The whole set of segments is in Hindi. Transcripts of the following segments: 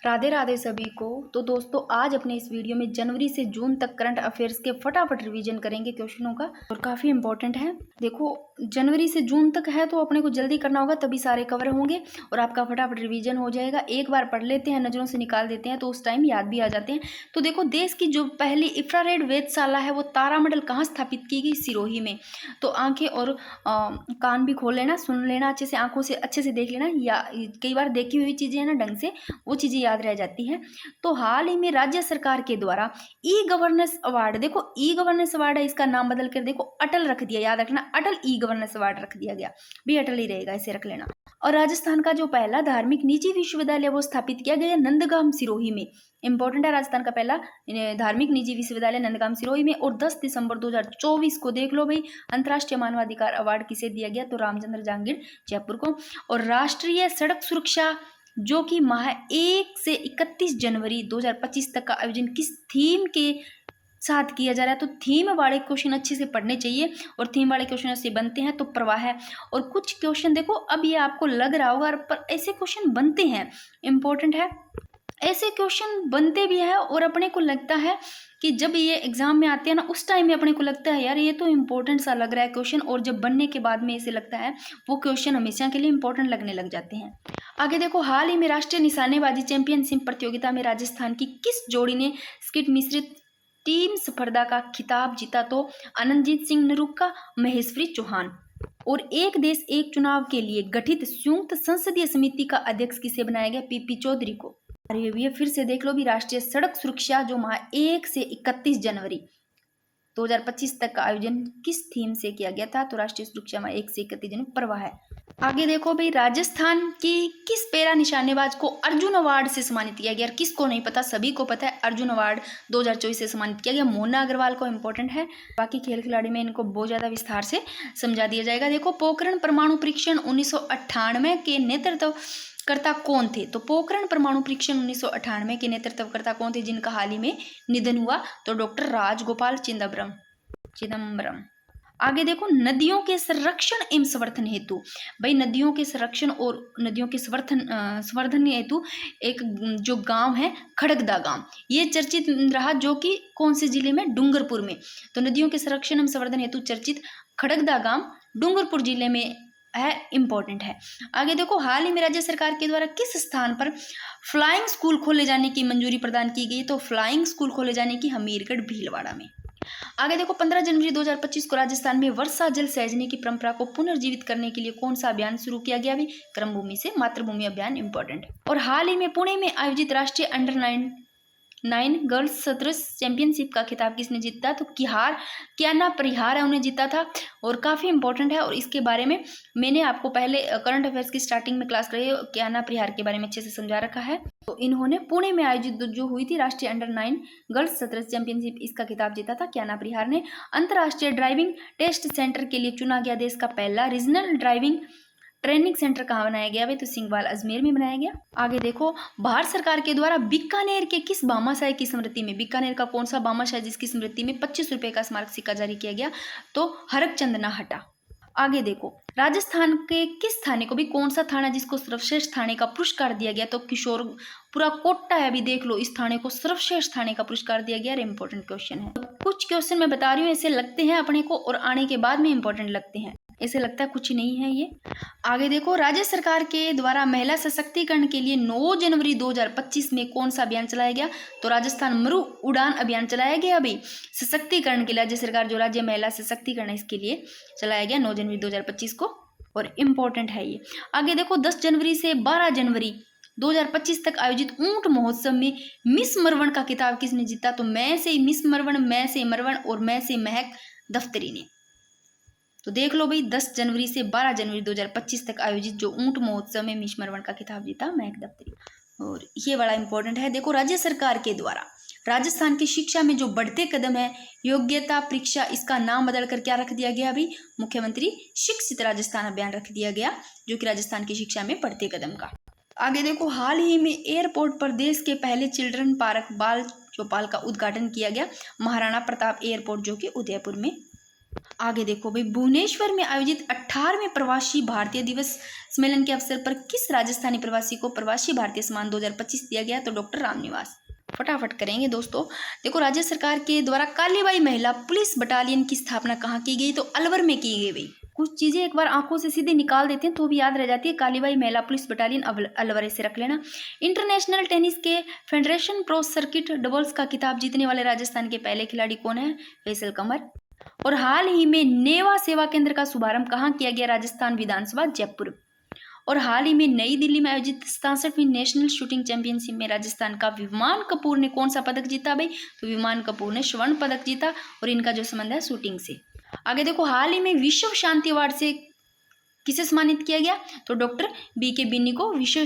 राधे राधे सभी को। तो दोस्तों आज अपने इस वीडियो में जनवरी से जून तक करंट अफेयर्स के फटाफट रिवीजन करेंगे क्वेश्चनों का, और काफ़ी इंपॉर्टेंट है। देखो जनवरी से जून तक है तो अपने को जल्दी करना होगा, तभी सारे कवर होंगे और आपका फटाफट रिवीजन हो जाएगा। एक बार पढ़ लेते हैं, नज़रों से निकाल देते हैं तो उस टाइम याद भी आ जाते हैं। तो देखो देश की जो पहली इंफ्रारेड वेधशाला है वो तारामंडल कहाँ स्थापित की गई? सिरोही में। तो आंखें और कान भी खोल लेना, सुन लेना अच्छे से, आंखों से अच्छे से देख लेना, या कई बार देखी हुई चीज़ें है ना ढंग से, वो चीज़ें याद रह जाती हैं। तो हाल ही में राज्य सरकार के द्वारा ई गवर्नेंस अवार्ड, देखो ई गवर्नेंस अवार्ड है, इसका नाम बदल कर देखो अटल रख दिया, याद रखना अटल ई गवर्नेंस अवार्ड रख दिया गया, भी अटल ही रहेगा, इसे रख लेना। और राजस्थान का जो पहला धार्मिक निजी विश्वविद्यालय वो स्थापित किया गया नंदगाम सिरोही में। इंपॉर्टेंट है, राजस्थान का पहला धार्मिक निजी विश्वविद्यालय नंदगाम सिरोही में। और 10 दिसंबर 2024 को देख लो भाई, अंतर्राष्ट्रीय मानवाधिकार अवार्ड किसे दिया गया? तो रामचंद्र जहांगीर जयपुर को। और राष्ट्रीय सड़क सुरक्षा जो कि माह 1 से 31 जनवरी 2025 तक का आयोजन किस थीम के साथ किया जा रहा है? तो थीम वाले क्वेश्चन अच्छे से पढ़ने चाहिए, और थीम वाले क्वेश्चन ऐसे बनते हैं। तो प्रवाह है, और कुछ क्वेश्चन देखो अब ये आपको लग रहा होगा पर ऐसे क्वेश्चन बनते हैं, इंपॉर्टेंट है, ऐसे क्वेश्चन बनते भी है। और अपने को लगता है कि जब ये एग्जाम में आते हैं ना उस टाइम में अपने को लगता है यार ये तो इम्पोर्टेंट सा लग रहा है क्वेश्चन, और जब बनने के बाद में ऐसे लगता है वो क्वेश्चन हमेशा के लिए इम्पोर्टेंट लगने लग जाते हैं। आगे देखो, हाल ही में राष्ट्रीय निशानेबाजी चैंपियनशिप प्रतियोगिता में राजस्थान की किस जोड़ी ने स्किट मिश्रित टीम स्पर्धा का खिताब जीता? तो आनंदजीत सिंह नरूका, महेश्वरी चौहान। और एक देश एक चुनाव के लिए गठित संयुक्त संसदीय समिति का अध्यक्ष किसे बनाया गया? पीपी चौधरी को। और ये फिर से देख लो भी, राष्ट्रीय सड़क सुरक्षा जो माह 1 से 31 जनवरी 2025 तक का आयोजन किस थीम से किया गया था? तो राष्ट्रीय सुरक्षा माह 1 से 31 जनवरी प्रवाह है। आगे देखो भाई, राजस्थान की किस पैरा निशानेबाज को अर्जुन अवार्ड से सम्मानित किया गया? किसको नहीं पता, सभी को पता है, अर्जुन अवार्ड 2024 से सम्मानित किया गया मोना अग्रवाल को। इंपॉर्टेंट है, बाकी खेल खिलाड़ी में इनको बहुत ज्यादा विस्तार से समझा दिया जाएगा। देखो पोखरण परमाणु परीक्षण 1998 के नेतृत्व कर्ता कौन थे? तो पोखरण परमाणु परीक्षण 1998 के नेतृत्वकर्ता कौन थे जिनका हाल ही में निधन हुआ? तो डॉक्टर राजगोपाल चिदम्बरम। आगे देखो, नदियों के संरक्षण एवं संवर्धन हेतु, भाई नदियों के संरक्षण और नदियों के संवर्धन हेतु एक जो गांव है खड़गदा गांव, ये चर्चित रहा, जो कि कौन से जिले में? डूंगरपुर में। तो नदियों के संरक्षण एवं संवर्धन हेतु चर्चित खड़गदा गांव डूंगरपुर जिले में है, इंपॉर्टेंट है। आगे देखो, हाल ही में राज्य सरकार के द्वारा किस स्थान पर फ्लाइंग स्कूल खोले जाने की मंजूरी प्रदान की गई? तो फ्लाइंग स्कूल खोले जाने की हमीरगढ़ भीलवाड़ा में। आगे देखो, 15 जनवरी 2025 को राजस्थान में वर्षा जल सैजनी की परंपरा को पुनर्जीवित करने के लिए कौन सा अभियान शुरू किया गया? भी क्रमभूमि से मातृभूमि अभियान, इंपॉर्टेंट। और हाल ही में पुणे में आयोजित राष्ट्रीय अंडर 9 गर्ल्स सदृश चैंपियनशिप का खिताब किसने जीता? तो कियाना परिहार है, उन्हें जीता था, और काफ़ी इंपॉर्टेंट है। और इसके बारे में मैंने आपको पहले करंट अफेयर्स की स्टार्टिंग में क्लास कराई, कियाना परिहार के बारे में अच्छे से समझा रखा है। तो इन्होंने पुणे में आयोजित जो हुई थी राष्ट्रीय अंडर 9 गर्ल्स सदृश चैंपियनशिप, इसका खिताब जीता था कियाना परिहार ने। अंतर्राष्ट्रीय ड्राइविंग टेस्ट सेंटर के लिए चुना गया देश का पहला रीजनल ड्राइविंग ट्रेनिंग सेंटर कहाँ बनाया गया? भाई तो सिंगवाल अजमेर में बनाया गया। आगे देखो, भारत सरकार के द्वारा बीकानेर के किस भामाशाह की स्मृति में, बीकानेर का कौन सा भामाशाह जिसकी स्मृति में 25 रुपए का स्मारक सिक्का जारी किया गया? तो हरकचंद नाहटा। आगे देखो, राजस्थान के किस थाने को भी, कौन सा थाना जिसको सर्वश्रेष्ठ थाने का पुरस्कार दिया गया? तो किशोरपुरा कोट्टा है, अभी देख लो, इस थाने को सर्वश्रेष्ठ थाने का पुरस्कार दिया गया। इंपॉर्टेंट क्वेश्चन है, कुछ क्वेश्चन मैं बता रही हूँ ऐसे लगते हैं अपने को और आने के बाद में इंपॉर्टेंट लगते हैं, ऐसे लगता है कुछ नहीं है ये। आगे देखो, राज्य सरकार के द्वारा महिला सशक्तिकरण के लिए 9 जनवरी 2025 में कौन सा अभियान चलाया गया? तो राजस्थान मरु उड़ान अभियान चलाया गया। अभी सशक्तिकरण के लिए राज्य सरकार, जो राज्य महिला सशक्तिकरण है इसके लिए चलाया गया 9 जनवरी 2025 को, और इम्पोर्टेंट है ये। आगे देखो, 10 जनवरी से 12 जनवरी 2025 तक आयोजित ऊंट महोत्सव में मिस मरवण का खिताब किसने जीता? तो मैं से मिस मरवण, मैं से मरवण और मैं से महक दफ्तरी ने। तो देख लो भाई, 10 जनवरी से 12 जनवरी 2025 तक आयोजित जो ऊंट महोत्सव में मिस मरवण का खिताब जीता महक दफ्तरी। और ये बड़ा इंपॉर्टेंट है। देखो, राज्य सरकार के द्वारा राजस्थान की शिक्षा में जो बढ़ते कदम है, योग्यता परीक्षा, इसका नाम बदल कर क्या रख दिया गया? अभी मुख्यमंत्री शिक्षित राजस्थान अभियान रख दिया गया, जो कि राजस्थान की शिक्षा में बढ़ते कदम का। आगे देखो, हाल ही में एयरपोर्ट पर देश के पहले चिल्ड्रन पार्क बाल चौपाल का उद्घाटन किया गया, महाराणा प्रताप एयरपोर्ट जो कि उदयपुर में। आगे देखो भाई, भुवनेश्वर में आयोजित 18वें प्रवासी भारतीय दिवस सम्मेलन के अवसर पर किस राजस्थानी प्रवासी को प्रवासी भारतीय सम्मान 2025 दिया गया? तो डॉक्टर रामनिवास। फटाफट करेंगे दोस्तों। देखो, राज्य सरकार के द्वारा कालीबाई महिला पुलिस बटालियन की स्थापना कहाँ की गई? तो अलवर में की गई भाई। कुछ चीजें एक बार आंखों से सीधे निकाल देते हैं तो भी याद रह जाती है। कालीबाई महिला पुलिस बटालियन अलवर से रख लेना। इंटरनेशनल टेनिस के फेडरेशन प्रो सर्किट डबल्स का खिताब जीतने वाले राजस्थान के पहले खिलाड़ी कौन है? फैसल कमर। और हाल ही में नेवा सेवा केंद्र का शुभारंभ कहाँ किया गया? राजस्थान विधानसभा जयपुर। और हाल ही में नई दिल्ली में आयोजित 67वीं नेशनल शूटिंग चैंपियनशिप में राजस्थान का विमान कपूर ने कौन सा पदक जीता भाई? तो विमान कपूर ने स्वर्ण पदक जीता। और इनका जो संबंध है शूटिंग से। आगे देखो, हाल ही में विश्व शांति अवार्ड से किसे सम्मानित किया गया? तो डॉक्टर BK बिन्नी को विश्व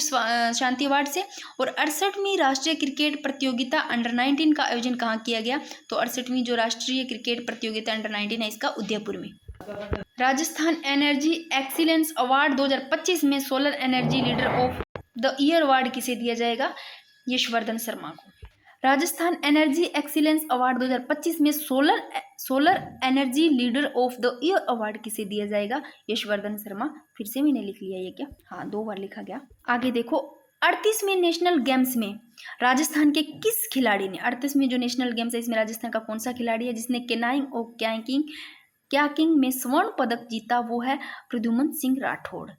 शांति अवार्ड से। और 68वीं राष्ट्रीय क्रिकेट प्रतियोगिता अंडर 19 का आयोजन कहाँ किया गया? तो 68वीं जो राष्ट्रीय क्रिकेट प्रतियोगिता अंडर 19 है, इसका उदयपुर में। राजस्थान एनर्जी एक्सीलेंस अवार्ड 2025 में solar energy leader of the year award किसे दिया जाएगा? यशवर्धन शर्मा को। राजस्थान एनर्जी एक्सीलेंस अवार्ड 2025 में solar energy leader of the year award किसे दिया जाएगा? यशवर्धन शर्मा। फिर से मैंने लिख लिया ये क्या? हाँ, 2 बार लिखा गया। आगे देखो, 38वें नेशनल गेम्स में राजस्थान के किस खिलाड़ी ने, 38वें जो नेशनल गेम्स है इसमें राजस्थान का कौन सा खिलाड़ी है जिसने केनाइंग और क्याकिंग में स्वर्ण पदक जीता? वो है प्रद्युमन सिंह राठौड़।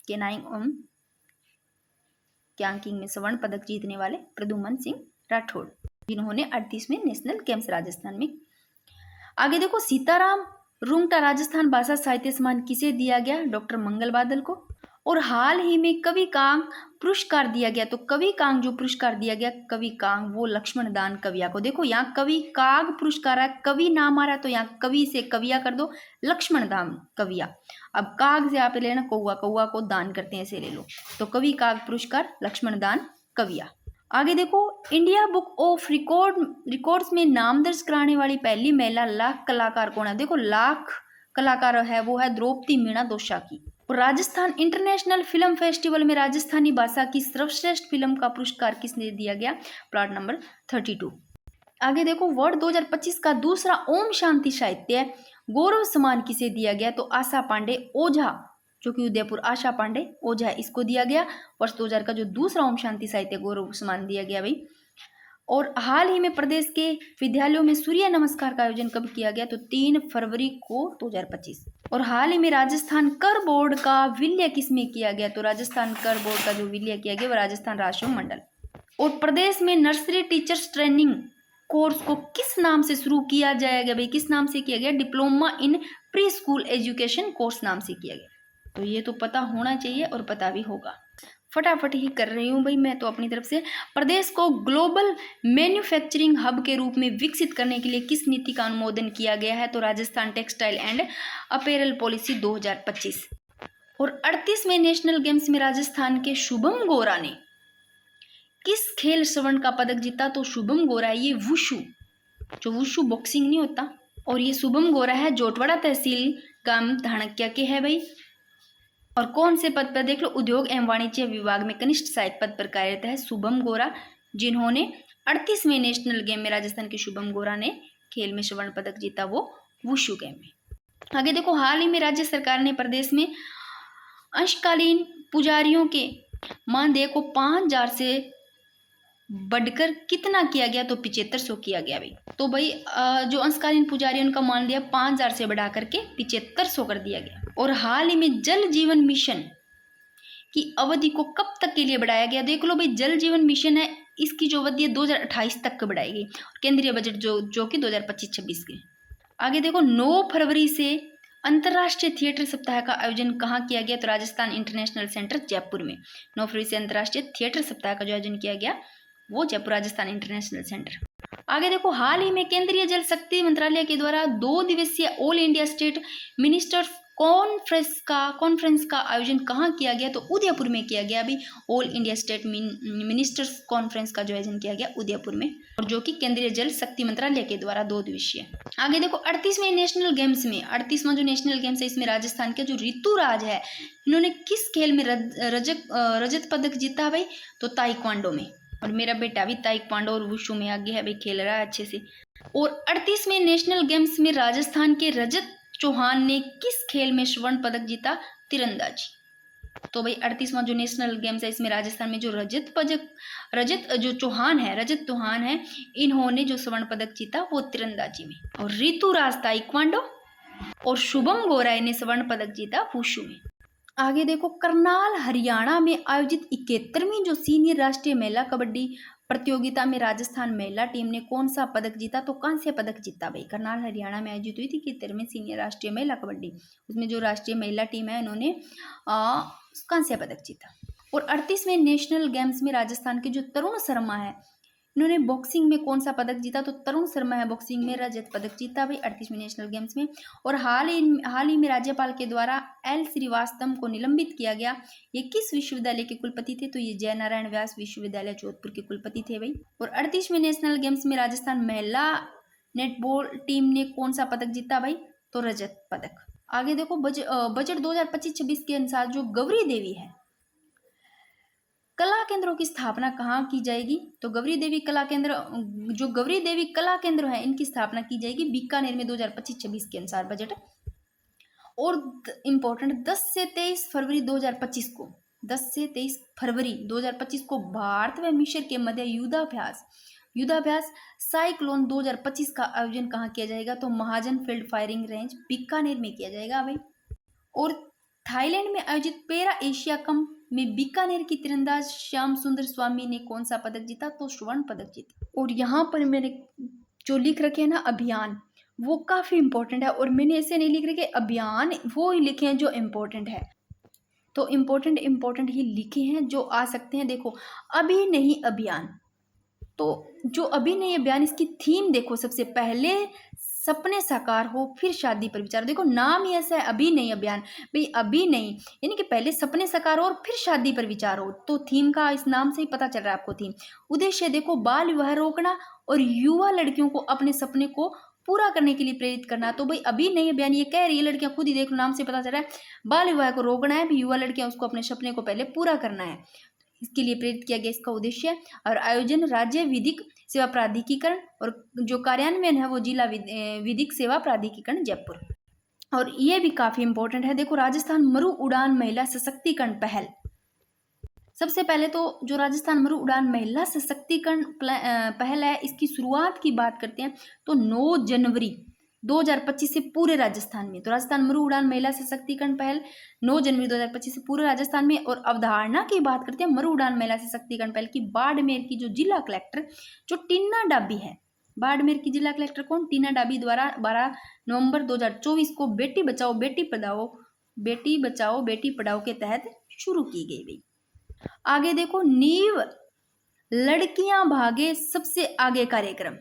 केनाइंग और क्याकिंग में स्वर्ण पदक जीतने वाले प्रद्युमन सिंह राठौड़, जिन्होंने 38वें नेशनल गेम्स राजस्थान में। आगे देखो, सीताराम रुंगटा राजस्थान भाषा साहित्य सम्मान किसे दिया गया? डॉक्टर मंगल बादल को। और हाल ही में कवि कांग पुरस्कार दिया गया। तो कवि कांग जो पुरस्कार दिया गया, कवि कांग, वो लक्ष्मण दान कविया को। देखो, यहाँ कवि काग पुरस्कार है, कवि नाम आ रहा है तो यहाँ कवि से कविया कर दो, लक्ष्मण दान कविया। अब काग से आप लेना कौआ, कौआ को दान करते हैं, ऐसे ले लो। तो कवि काग पुरस्कार, लक्ष्मण दान कविया। आगे देखो, इंडिया बुक ऑफ रिकॉर्ड्स में नाम दर्ज कराने वाली पहली महिला लाख कलाकार कौन है? देखो, लाख कलाकार है वो है द्रौपदी मीणा दोसा की। और राजस्थान इंटरनेशनल फिल्म फेस्टिवल में राजस्थानी भाषा की सर्वश्रेष्ठ फिल्म का पुरस्कार किसने दिया गया? Plot number 32। आगे देखो, वर्ड 2025 का दूसरा ओम शांति साहित्य गौरव सम्मान किसे दिया गया? तो आशा पांडे ओझा, जो कि उदयपुर, आशा पांडे ओझा, इसको दिया गया। वर्ष 2000 का जो दूसरा ओम शांति साहित्य गौरव सम्मान दिया गया भाई। और हाल ही में प्रदेश के विद्यालयों में सूर्य नमस्कार का आयोजन कब किया गया? तो 3 फरवरी को 2025। और हाल ही में राजस्थान कर बोर्ड का विलय किसमें किया गया? तो राजस्थान कर बोर्ड का जो विलय किया गया वो राजस्थान राष्ट्रीय मंडल। और प्रदेश में नर्सरी टीचर्स ट्रेनिंग कोर्स को किस नाम से शुरू किया जाएगा भाई? किस नाम से किया गया? Diploma in pre school education course नाम से किया गया। तो ये तो पता होना चाहिए और पता भी होगा। फटाफट ही कर रही हूँ भाई मैं तो अपनी तरफ से। प्रदेश को ग्लोबल मैन्युफैक्चरिंग हब के रूप में विकसित करने के लिए किस नीति का अनुमोदन किया गया है? तो Rajasthan textile and apparel policy 2025। और 38वें नेशनल गेम्स में राजस्थान के शुभम गोरा ने किस खेल स्वर्ण का पदक जीता? तो शुभम गोरा है ये वुशु, जो वुशु बॉक्सिंग नहीं होता। और ये शुभम गोरा है जोटवाड़ा तहसील गांव धाणक्या के है भाई। और कौन से पद पर? देख लो, उद्योग एवं वाणिज्य विभाग में कनिष्ठ सहायक पद पर कार्यरत है शुभम गोरा, जिन्होंने 38वें नेशनल गेम में राजस्थान के शुभम गोरा ने खेल में स्वर्ण पदक जीता, वो वुशु गेम में। आगे देखो, हाल ही में राज्य सरकार ने प्रदेश में अंशकालीन पुजारियों के मानदेय को 5000 से बढ़कर कितना किया गया? तो 7500 किया गया भाई। तो भाई जो अंशकालीन पुजारी उनका मानदेय 5000 से बढ़ा करके 7500 कर दिया गया। और हाल ही में जल जीवन मिशन की अवधि को कब तक के लिए बढ़ाया गया? देख लो भाई, जल जीवन मिशन है, इसकी जो अवधि है 2028 तक बढ़ाई गई। केंद्रीय बजट जो कि 2025-26 के। आगे देखो, 9 फरवरी से अंतर्राष्ट्रीय थिएटर सप्ताह का आयोजन कहाँ किया गया? तो राजस्थान इंटरनेशनल सेंटर जयपुर में। 9 फरवरी से अंतर्राष्ट्रीय थिएटर सप्ताह का जो आयोजन किया गया वो जयपुर राजस्थान इंटरनेशनल सेंटर। आगे देखो, हाल ही में केंद्रीय जल शक्ति मंत्रालय के द्वारा 2 दिवसीय all India state ministers conference का आयोजन कहाँ किया गया? तो उदयपुर में किया गया अभी। All India state ministers conference का जो आयोजन किया गया उदयपुर में, और जो कि केंद्रीय जल शक्ति मंत्रालय के द्वारा 2 दिवसीय। आगे देखो, 38वें नेशनल गेम्स में 38वां जो नेशनल गेम्स है इसमें राजस्थान के जो ऋतुराज है, इन्होंने किस खेल में रजत पदक जीता भाई? तो ताइक्वांडो में। और मेरा बेटा भी ताइक्वांडो और वुशु में आगे है भाई, खेल रहा है अच्छे से। और 38वें नेशनल गेम्स में राजस्थान के रजत चौहान ने किस खेल में स्वर्ण पदक जीता? तीरंदाजी। तो भाई 38वां जो नेशनल गेम्स है इसमें राजस्थान में जो रजत चौहान है, इन्होंने जो स्वर्ण पदक जीता वो तीरंदाजी में। और रितु राज ताइक्वांडो और शुभम गोराई ने स्वर्ण पदक जीता वुशु में। आगे देखो, करनाल हरियाणा में आयोजित 71वीं जो सीनियर राष्ट्रीय महिला कबड्डी प्रतियोगिता में राजस्थान महिला टीम ने कौन सा पदक जीता? तो कांस्य पदक जीता भाई। करनाल हरियाणा में आयोजित हुई थी 71वीं सीनियर राष्ट्रीय महिला कबड्डी, उसमें जो राष्ट्रीय महिला टीम है उन्होंने कांस्य पदक जीता। और 38वें नेशनल गेम्स में राजस्थान के जो तरुण शर्मा है, इन्होंने बॉक्सिंग में कौन सा पदक जीता? तो तरुण शर्मा है बॉक्सिंग में रजत पदक जीता भाई 38वें नेशनल गेम्स में। और हाल ही में राज्यपाल के द्वारा एल श्रीवास्तव को निलंबित किया गया। ये किस विश्वविद्यालय के कुलपति थे? तो ये जय नारायण व्यास विश्वविद्यालय जोधपुर के कुलपति थे भाई। और 38वें नेशनल गेम्स में राजस्थान महिला नेटबॉल टीम ने कौन सा पदक जीता भाई? तो रजत पदक। आगे देखो, बजट 2025-26 के अनुसार जो गौरी देवी है कला केंद्रों की स्थापना कहाँ की जाएगी? तो गौरी देवी कला केंद्र है इनकी स्थापना की जाएगी बीकानेर में 2025-26 के अनुसार बजट। और इम्पोर्टेंट 10 से 23 फरवरी 2025 को भारत व मिस्र के मध्य युद्धाभ्यास साइक्लोन 2025 का आयोजन कहाँ किया जाएगा? तो महाजन फील्ड फायरिंग रेंज बीकानेर में किया जाएगा भाई। और थाईलैंड में आयोजित पैरा एशिया कप में बीकानेर की तीरंदाज श्याम सुंदर स्वामी ने कौन सा पदक जीता? तो स्वर्ण पदक जीता। और यहाँ पर मैंने जो लिख रखे हैं ना अभियान, वो काफी इंपॉर्टेंट है। और मैंने ऐसे नहीं लिख रखे अभियान, वो ही लिखे हैं जो इम्पोर्टेंट है। तो इम्पोर्टेंट ही लिखे हैं जो आ सकते हैं। देखो, अभी नहीं अभियान, तो जो अभी नहीं अभियान इसकी थीम देखो, सबसे पहले सपने साकार हो फिर शादी पर विचार। देखो नाम ही ऐसा है, अभी नहीं अभियान भाई। अभी नहीं यानी कि पहले सपने साकार हो और फिर शादी पर विचार हो, तो थीम का इस नाम से ही पता चल रहा है आपको थीम। उद्देश्य देखो, बाल विवाह रोकना और युवा लड़कियों को अपने सपने को पूरा करने के लिए प्रेरित करना। तो भाई अभी नहीं अभियान ये कह रही है लड़कियां, खुद ही देख लो नाम से पता चल रहा है, बाल विवाह को रोकना है, युवा लड़कियां उसको अपने सपने को पहले पूरा करना है, इसके लिए प्रेरित किया गया इसका उद्देश्य। और आयोजन राज्य विधिक सेवा प्राधिकरण और जो कार्यान्वयन है वो जिला विधिक सेवा प्राधिकरण जयपुर। और ये भी काफी इंपॉर्टेंट है। देखो, राजस्थान मरु उड़ान महिला सशक्तिकरण पहल, सबसे पहले तो जो राजस्थान मरु उड़ान महिला सशक्तिकरण पहल है, इसकी शुरुआत की बात करते हैं तो 9 जनवरी 2025 से पूरे राजस्थान में। तो राजस्थान मरु उड़ान महिला सशक्तिकरण पहल 9 जनवरी 2025 से पूरे राजस्थान में। और अवधारणा की बात करते हैं मरु उड़ान महिला सशक्तिकरण पहल की, बाड़मेर की जो जिला कलेक्टर जो टीना डाबी है, बाड़मेर की जिला कलेक्टर कौन? टीना डाबी द्वारा 12 नवंबर 2024 को बेटी बचाओ बेटी पढ़ाओ के तहत शुरू की गई। आगे देखो, नींव लड़कियां भागे सबसे आगे कार्यक्रम।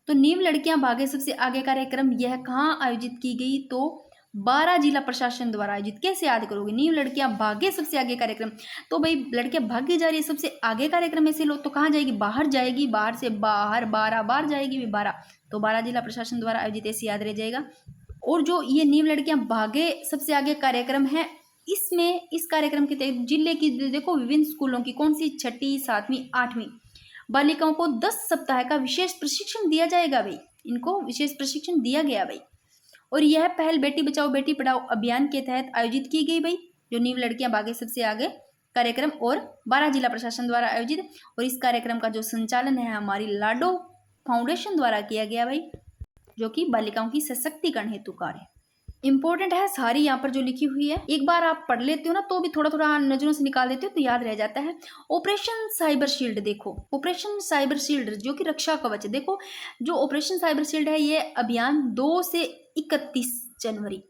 तो नींव लड़कियां भागे सबसे आगे कार्यक्रम यह कहाँ आयोजित की गई? तो 12 जिला प्रशासन द्वारा आयोजित। कैसे याद करोगे? नींव लड़कियां भागे सबसे आगे कार्यक्रम, तो भाई लड़कियां भागी जा रही है सबसे आगे कार्यक्रम में से लो, तो कहाँ जाएगी? बाहर जाएगी, बाहर से बाहर 12 बार जाएगी भी 12, तो 12 जिला प्रशासन द्वारा आयोजित, ऐसे याद रह जाएगा। और जो ये नींव लड़कियां भागे सबसे आगे कार्यक्रम है, इसमें इस कार्यक्रम के तहत जिले की देखो विभिन्न स्कूलों की कौन सी 6ठी 7वीं 8वीं बालिकाओं को 10 सप्ताह का विशेष प्रशिक्षण दिया जाएगा भाई। इनको विशेष प्रशिक्षण दिया गया भाई। और यह पहल बेटी बचाओ बेटी पढ़ाओ अभियान के तहत आयोजित की गई भाई, जो नींव लड़कियां भागे सबसे आगे कार्यक्रम और 12 जिला प्रशासन द्वारा आयोजित। और इस कार्यक्रम का जो संचालन है हमारी लाडो फाउंडेशन द्वारा किया गया भाई, जो कि बालिकाओं की सशक्तिकरण हेतु कार्य। इंपॉर्टेंट है सारी यहाँ पर जो लिखी हुई है, एक बार आप पढ़ लेते हो ना तो भी थोड़ा थोड़ा नजरों से निकाल देते हो तो याद रह जाता है। ऑपरेशन साइबर शील्ड देखो, ऑपरेशन साइबर शील्ड जो कि रक्षा कवच, देखो जो ऑपरेशन साइबर शील्ड है ये अभियान 2 से 31 जनवरी,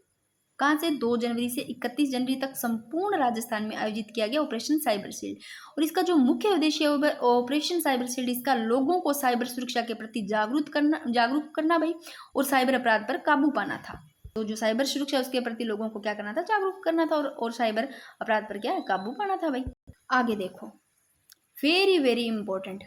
कहाँ से? 2 जनवरी से 31 जनवरी तक संपूर्ण राजस्थान में आयोजित किया गया ऑपरेशन साइबर शील्ड। और इसका जो मुख्य उद्देश्य है ऑपरेशन साइबर शील्ड, इसका लोगों को साइबर सुरक्षा के प्रति जागरूक करना भाई, और साइबर अपराध पर काबू पाना था। तो जो साइबर सुरक्षा उसके प्रति लोगों को क्या करना था? जागरूक करना था, और साइबर अपराध पर क्या है? काबू पाना था भाई। आगे देखो, वेरी वेरी इंपॉर्टेंट।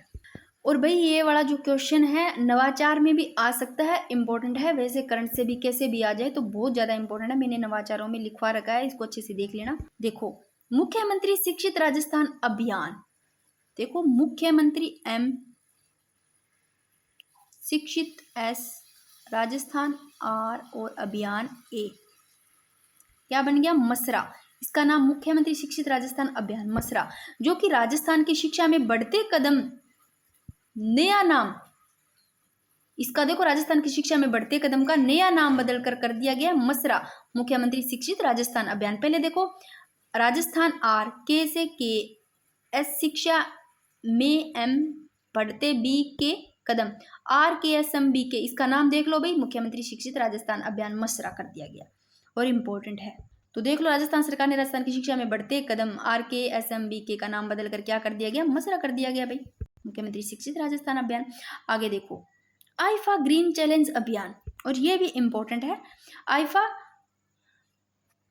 और भाई ये वाला जो क्वेश्चन है नवाचार में भी आ सकता है, इंपॉर्टेंट है, वैसे करंट से भी कैसे भी आ जाए तो बहुत ज्यादा इंपॉर्टेंट है। मैंने नवाचारों में लिखवा रखा है, इसको अच्छे से देख लेना। देखो, मुख्यमंत्री शिक्षित राजस्थान अभियान, देखो मुख्यमंत्री शिक्षित एस, राजस्थान आर और अभियान ए। क्या बन गया? मसरा। इसका नाम मुख्यमंत्री शिक्षित राजस्थान अभियान मसरा, जो कि राजस्थान की शिक्षा में बढ़ते कदम नया नाम। इसका देखो राजस्थान की शिक्षा में बढ़ते कदम का नया नाम बदल कर दिया गया मसरा, मुख्यमंत्री शिक्षित राजस्थान अभियान। पहले देखो राजस्थान आर, के से के, एस शिक्षा में, एम बढ़ते, बी के कदम, आर के एस एम बी के। इसका नाम देख लो भाई, मुख्यमंत्री शिक्षित राजस्थान अभियान मसरा कर दिया गया और इम्पोर्टेंट है। तो देख लो राजस्थान सरकार ने राजस्थान की शिक्षा में बढ़ते कदम आर के एस एम बी के का नाम बदल कर क्या कर दिया गया? मसरा कर दिया गया भाई, मुख्यमंत्री शिक्षित राजस्थान अभियान। आगे देखो आईफा ग्रीन चैलेंज अभियान, और ये भी इंपॉर्टेंट है। आईफा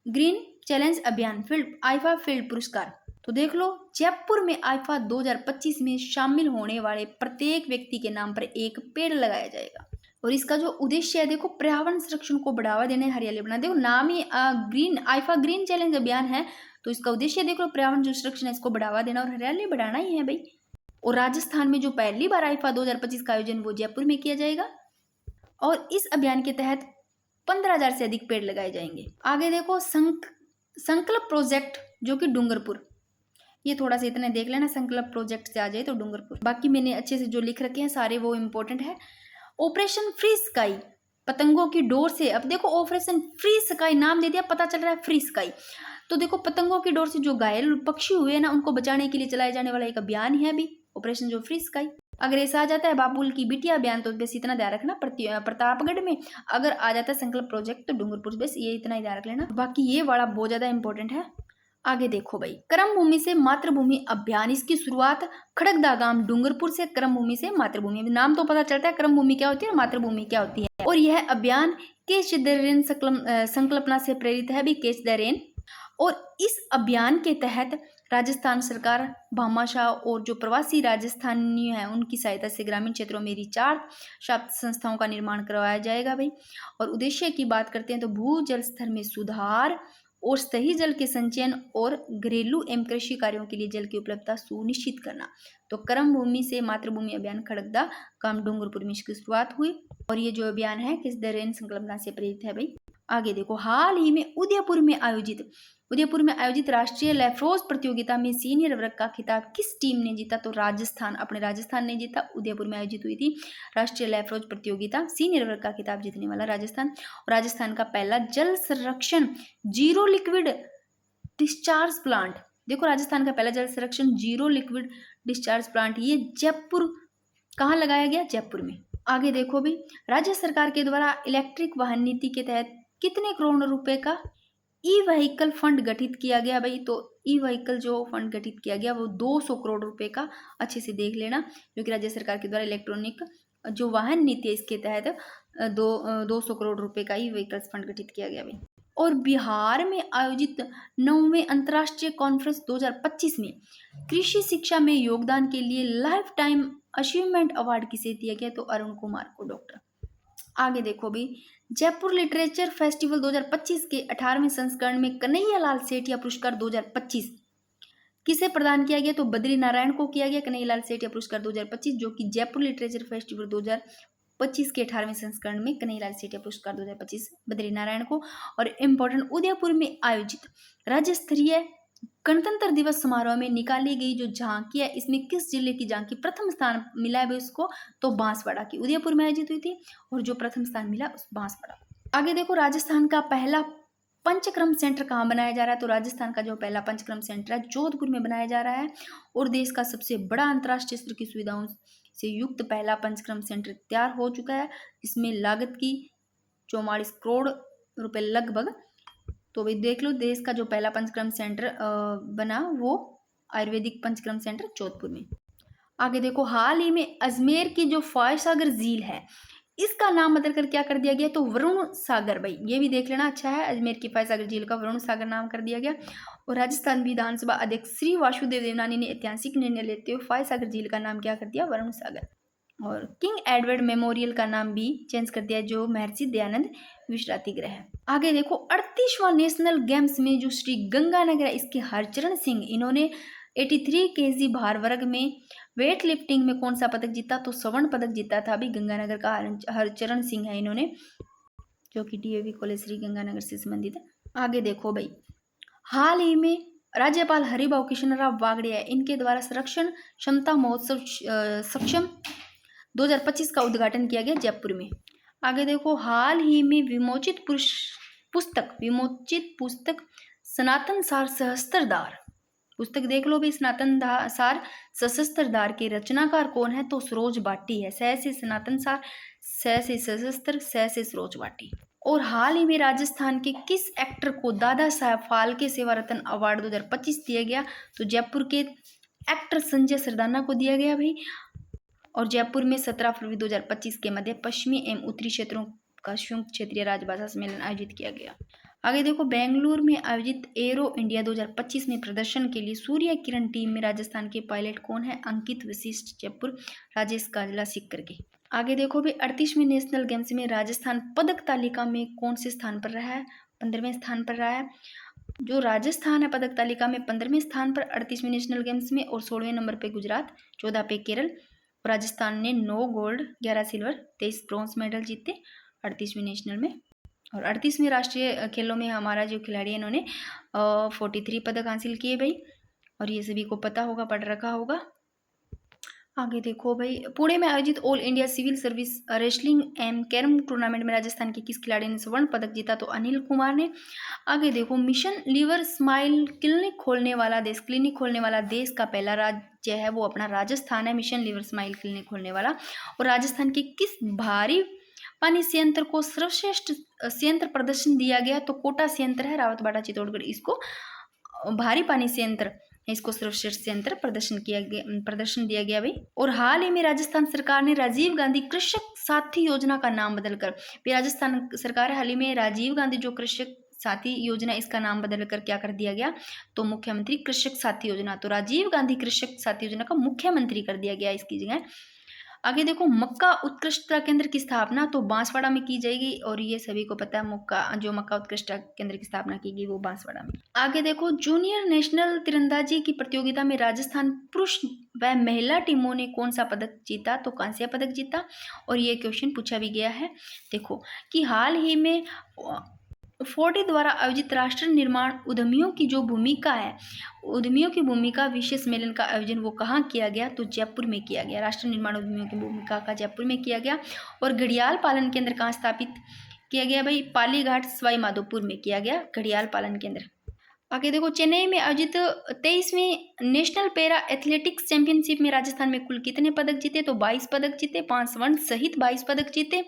ग्रीन चैलेंज अभियान आईफा फील्ड पुरस्कार। तो देख लो जयपुर में आईफा 2025 में शामिल होने वाले प्रत्येक व्यक्ति के नाम पर एक पेड़ लगाया जाएगा। और इसका जो उद्देश्य है देखो, पर्यावरण संरक्षण को बढ़ावा देने, हरियाली बनाना। देखो नाम ही आईफा ग्रीन चैलेंज अभियान है, तो इसका उद्देश्य देखो पर्यावरण जो संरक्षण है इसको बढ़ावा देना और हरियाली बढ़ाना ही है भाई। और राजस्थान में जो पहली बार आईफा 2025 का आयोजन वो जयपुर में किया जाएगा और इस अभियान के तहत 15,000 से अधिक पेड़ लगाए जाएंगे। आगे देखो संकल्प प्रोजेक्ट, जो कि डूंगरपुर। ये थोड़ा सा इतने देख लेना, संकल्प प्रोजेक्ट से आ जाए तो डूंगरपुर। बाकी मैंने अच्छे से जो लिख रखे हैं सारे वो इंपॉर्टेंट है। ऑपरेशन फ्री स्काई, पतंगों की डोर से। अब देखो ऑपरेशन फ्री स्काई नाम दे दिया, पता चल रहा है फ्री स्काई। तो देखो पतंगों की डोर से जो घायल पक्षी हुए ना उनको बचाने के लिए चलाए जाने वाला एक अभियान है अभी, ऑपरेशन जो फ्री स्काई। अगर ऐसा आ जाता है बाबुल की बिटिया अभियान तो बस इतना ध्यान रखना, प्रतापगढ़ में। अगर आ जाता है संकल्प प्रोजेक्ट तो डूंगरपुर, बस ये इतना ही ध्यान रख लेना। बाकी ये वाला बहुत ज्यादा इंपॉर्टेंट है। आगे देखो भाई कर्म भूमि से मातृभूमि अभियान, इसकी शुरुआत खड़गदा गांव डूंगरपुर से। कर्म भूमि से मातृभूमि, नाम तो पता चलता है कर्म भूमि क्या होती है, मातृभूमि क्या होती है। और यह अभियान कैच द रेन संकल्पना से प्रेरित है भी, कैच द रेन। और इस अभियान के तहत राजस्थान सरकार भामाशाह और जो प्रवासी राजस्थानी हैं उनकी सहायता से ग्रामीण क्षेत्रों में रिचार्ज शाफ्ट संस्थाओं का निर्माण करवाया जाएगा भाई। और उद्देश्य की बात करते हैं तो भूजल स्तर में सुधार और सही जल के संचयन और घरेलू एवं कृषि कार्यों के लिए जल की उपलब्धता सुनिश्चित करना। तो कर्म भूमि से मातृभूमि अभियान खड़गदा काम डूंगरपुर में इसकी शुरुआत हुई और ये जो अभियान है किस द रेन संकल्पना से प्रेरित है भाई। आगे देखो हाल ही में उदयपुर में आयोजित राष्ट्रीय लैफ्रोज प्रतियोगिता में सीनियर वर्ग का खिताब किस टीम ने जीता? तो राजस्थान, अपने राजस्थान ने जीता। उदयपुर में आयोजित हुई थी राष्ट्रीय लैफ्रोज प्रतियोगिता, सीनियर वर्ग का खिताब जीतने वाला राजस्थान। और राजस्थान का पहला जल संरक्षण जीरो लिक्विड डिस्चार्ज प्लांट, देखो राजस्थान का पहला जल संरक्षण जीरो लिक्विड डिस्चार्ज प्लांट ये जयपुर, कहाँ लगाया गया? जयपुर में। आगे देखो भी राज्य सरकार के द्वारा इलेक्ट्रिक वाहन नीति के तहत कितने करोड़ रुपए का ई व्हीकल फंड गठित किया गया भाई? तो ई व्हीकल जो फंड गठित किया गया वो 200 करोड़ रुपए का, अच्छे से देख लेना, जो कि राज्य सरकार के द्वारा इलेक्ट्रॉनिक जो वाहन नीति है इसके तहत 200 करोड़ रुपए का ई व्हीकल्स फंड गठित किया गया भाई। और बिहार में आयोजित 9वें अंतर्राष्ट्रीय कॉन्फ्रेंस 2025 में कृषि शिक्षा में योगदान के लिए लाइफ टाइम अचीवमेंट अवार्ड किसे दिया गया? तो अरुण कुमार को, डॉक्टर। आगे देखो भी जयपुर लिटरेचर फेस्टिवल 2025 के 18वें संस्करण में कन्हैया लाल सेठिया पुरस्कार 2025 किसे प्रदान किया गया? तो बद्री नारायण को किया गया कन्हैया लाल सेठिया पुरस्कार 2025, जो कि जयपुर लिटरेचर फेस्टिवल 2025 के 18वें संस्करण में कन्हैया लाल सेठिया पुरस्कार 2025 बद्री नारायण को। और इम्पोर्टेंट उदयपुर में आयोजित राज्य स्तरीय गणतंत्र दिवस समारोह में निकाली गई जो झांकी है इसमें किस जिले की झांकी प्रथम स्थान मिला है उसको? तो बांसवाड़ा की, उदयपुर में आयोजित हुई थी और जो प्रथम स्थान मिला उस बांसवाड़ा। आगे देखो राजस्थान का पहला पंचक्रम सेंटर कहाँ बनाया जा रहा है? तो राजस्थान का जो पहला पंचक्रम सेंटर है जोधपुर में बनाया जा रहा है और देश का सबसे बड़ा अंतर्राष्ट्रीय स्तर की सुविधाओं से युक्त पहला पंचक्रम सेंटर तैयार हो चुका है। इसमें लागत की 44 करोड़ रुपए लगभग। तो भाई देख लो देश का जो पहला पंचक्रम सेंटर बना वो आयुर्वेदिक पंचक्रम सेंटर जोधपुर में। आगे देखो हाल ही में अजमेर की जो फायसागर झील है इसका नाम बदल कर क्या कर दिया गया? तो वरुण सागर भाई, ये भी देख लेना, अच्छा है। अजमेर की फायसागर झील का वरुण सागर नाम कर दिया गया। और राजस्थान विधानसभा अध्यक्ष श्री वासुदेव देवनानी ने ऐतिहासिक निर्णय लेते हुए फायसागर झील का नाम क्या कर दिया? वरुण सागर। और किंग एडवर्ड मेमोरियल का नाम भी चेंज कर दिया जो महर्षि दयानंद विश्रांति गृह है। आगे देखो 38वां नेशनल गेम्स में जो श्री गंगानगर है इसके हरचरण सिंह, इन्होंने 83 kg भार वर्ग में वेट लिफ्टिंग में कौन सा पदक जीता, तो स्वर्ण पदक जीता था अभी गंगानगर का हरचरण सिंह है इन्होंने, जो कि डीएवी कॉलेज श्री गंगानगर से संबंधित है। आगे देखो भाई, हाल ही में राज्यपाल हरिभाऊ कृष्णराव बागड़िया इनके द्वारा संरक्षण क्षमता महोत्सव सक्षम 2025 का उद्घाटन किया गया जयपुर में। आगे देखो, हाल ही में विमोचित पुस्तक सनातन सार सहस्त्रधार पुस्तक देख लो भी, सनातन सार सहस्त्रधार के रचनाकार कौन है, तो सरोज बाटी है। स से सनातन सार, स से सहस्त्र, स से सरोज बाटी। और हाल ही में राजस्थान के किस एक्टर को दादा साहब फाल्के सेवा रत्न अवार्ड 2025 दिया गया, तो जयपुर के एक्टर संजय सरदाना को दिया गया भाई। और जयपुर में 17 फरवरी 2025 के मध्य पश्चिमी एवं उत्तरी क्षेत्रों का संयुक्त क्षेत्रीय राजभाषा सम्मेलन आयोजित किया गया। आगे देखो, बेंगलुरु में आयोजित एरो इंडिया 2025 में प्रदर्शन के लिए सूर्य किरण टीम में राजस्थान के पायलट कौन है, अंकित वशिष्ठ जयपुर, राजेश काजला सीकर के। आगे देखो भी, 38वें नेशनल गेम्स में राजस्थान पदक तालिका में कौन से स्थान पर रहा है, 15वें स्थान पर रहा है। जो राजस्थान है पदक तालिका में 15वें स्थान पर 38वें नेशनल गेम्स में, और 16वें नंबर पे गुजरात, 14 पे केरल। राजस्थान ने 9 गोल्ड, 11 सिल्वर, 23 ब्रॉन्ज मेडल जीते 38वें नेशनल में। और 38वें राष्ट्रीय खेलों में हमारा जो खिलाड़ी है इन्होंने 43 पदक हासिल किए भाई, और ये सभी को पता होगा, पढ़ रखा होगा। आगे देखो भाई, पुणे में आयोजित all India civil service wrestling and carrom tournament में राजस्थान के किस खिलाड़ी ने स्वर्ण पदक जीता, तो अनिल कुमार ने। आगे देखो, मिशन लीवर स्माइल क्लिनिक खोलने वाला देश का पहला राज्य है वो अपना राजस्थान है, मिशन लीवर स्माइल क्लिनिक खोलने वाला। और राजस्थान के किस भारी पानी संयंत्र को सर्वश्रेष्ठ संयंत्र प्रदर्शन दिया गया, तो कोटा संयंत्र है रावतबाड़ा चित्तौड़गढ़, इसको भारी पानी संयंत्र, इसको सर्वश्रेष्ठ संयंत्र प्रदर्शन दिया गया भाई। और हाल ही में राजस्थान सरकार ने राजीव गांधी कृषक साथी योजना का नाम बदलकर, राजस्थान सरकार हाल ही में राजीव गांधी जो कृषक साथी योजना, इसका नाम बदलकर क्या कर दिया गया, तो मुख्यमंत्री कृषक साथी योजना। तो राजीव गांधी कृषक साथी योजना का मुख्यमंत्री कर दिया गया इसकी जगह। आगे देखो, मक्का उत्कृष्टता केंद्र की स्थापना तो बांसवाड़ा में की जाएगी, और ये सभी को पता है मक्का उत्कृष्टता केंद्र की स्थापना की गई वो बांसवाड़ा में। आगे देखो, जूनियर नेशनल तीरंदाजी की प्रतियोगिता में राजस्थान पुरुष व महिला टीमों ने कौन सा पदक जीता, तो कांस्य पदक जीता। और ये क्वेश्चन पूछा भी गया है। देखो कि हाल ही में फोर्टी द्वारा आयोजित राष्ट्र निर्माण उद्यमियों की जो भूमिका है, उद्यमियों की भूमिका विशेष सम्मेलन का आयोजन वो कहाँ किया गया, तो जयपुर में किया गया। राष्ट्र निर्माण उद्यमियों की भूमिका का जयपुर में किया गया। और घड़ियाल पालन केंद्र कहाँ स्थापित किया गया भाई, पालीघाट सवाई माधोपुर में किया गया घड़ियाल पालन केंद्र। आगे देखो, चेन्नई में आयोजित 23वीं नेशनल पैरा एथलेटिक्स चैंपियनशिप में राजस्थान में कुल कितने पदक जीते, तो 22 पदक जीते, 5 स्वर्ण सहित 22 पदक जीते।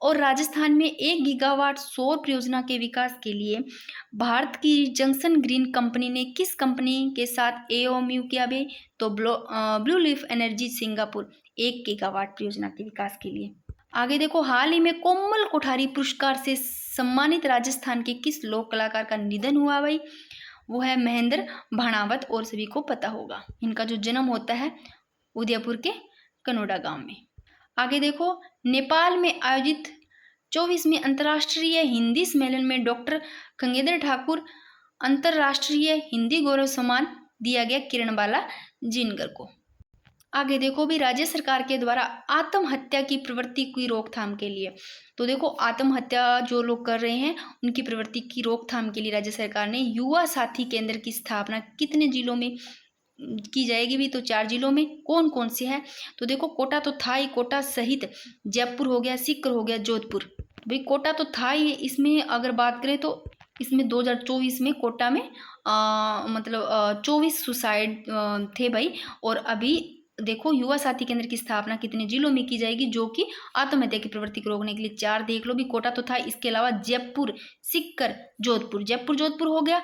और राजस्थान में 1 गीगावाट सौर परियोजना के विकास के लिए भारत की जंक्शन ग्रीन कंपनी ने किस कंपनी के साथ एओएमयू किया भाई, तो blue leaf energy Singapore, 1 gigawatt परियोजना के विकास के लिए। आगे देखो, हाल ही में कोमल कोठारी पुरस्कार से सम्मानित राजस्थान के किस लोक कलाकार का निधन हुआ भाई, वो है महेंद्र भाणावत, और सभी को पता होगा। इनका जो जन्म होता है उदयपुर के कनोडा गांव में। आगे देखो, नेपाल में आयोजित 24वीं अंतर्राष्ट्रीय हिंदी सम्मेलन में डॉक्टर खंगेंद्र ठाकुर अंतर्राष्ट्रीय हिंदी गौरव सम्मान दिया गया किरणबाला जिनगर को। आगे देखो भी, राज्य सरकार के द्वारा आत्महत्या की प्रवृत्ति की रोकथाम के लिए, तो देखो आत्महत्या जो लोग कर रहे हैं उनकी प्रवृत्ति की रोकथाम के लिए राज्य सरकार ने युवा साथी केंद्र की स्थापना कितने जिलों में की जाएगी भी, तो 4 जिलों में। कौन कौन से हैं, तो देखो कोटा तो था ही, कोटा सहित जयपुर हो गया, सीकर हो गया, जोधपुर। भाई कोटा तो था ही, इसमें अगर बात करें तो इसमें 2024 में कोटा में 24 सुसाइड थे भाई। और अभी देखो युवा साथी केंद्र की स्थापना कितने जिलों में की जाएगी, जो कि आत्महत्या की प्रवृत्ति को रोकने के लिए 4 देख लो भी। कोटा तो था, इसके अलावा जयपुर, सीकर, जोधपुर, जयपुर जोधपुर हो गया,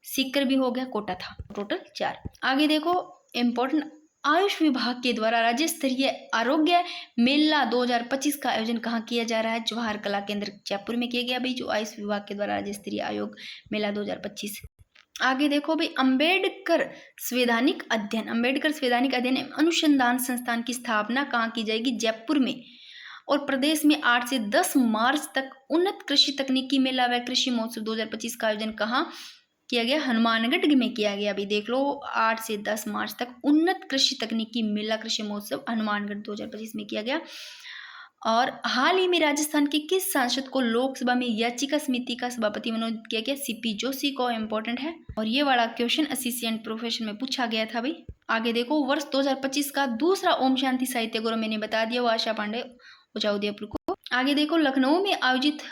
सीकर भी हो गया, कोटा था, टोटल 4। आगे देखो, इम्पोर्टेंट, आयुष विभाग के द्वारा राज्य स्तरीय आरोग्य मेला 2025 का आयोजन कहाँ किया जा रहा है, जवाहर कला केंद्र जयपुर में किया गया भाई, जो आयुष विभाग के द्वारा राज्य स्तरीय आयोग मेला 2025। आगे देखो भाई, अंबेडकर संवैधानिक अध्ययन एवं अनुसंधान संस्थान की स्थापना कहाँ की जाएगी, जयपुर में। और प्रदेश में 8 से 10 मार्च तक उन्नत कृषि तकनीकी मेला व कृषि महोत्सव 2025 का आयोजन कहाँ किया गया, हनुमानगढ़ में किया गया। अभी देख लो 8 से 10 मार्च तक उन्नत कृषि तकनीकी मेला कृषि महोत्सव हनुमानगढ़ 2025 में किया गया। और हाल ही में राजस्थान के किस सांसद को लोकसभा में याचिका समिति का सभापति मनोनीत किया गया? सीपी जोशी को। इम्पोर्टेंट है और ये वाला क्वेश्चन असिस्टेंट प्रोफेशन में पूछा गया था भाई। आगे देखो, वर्ष 2025 का दूसरा ओम शांति साहित्य गौरव मैंने बता दिया, वो आशा पांडे उदयपुर को। आगे देखो, लखनऊ में आयोजित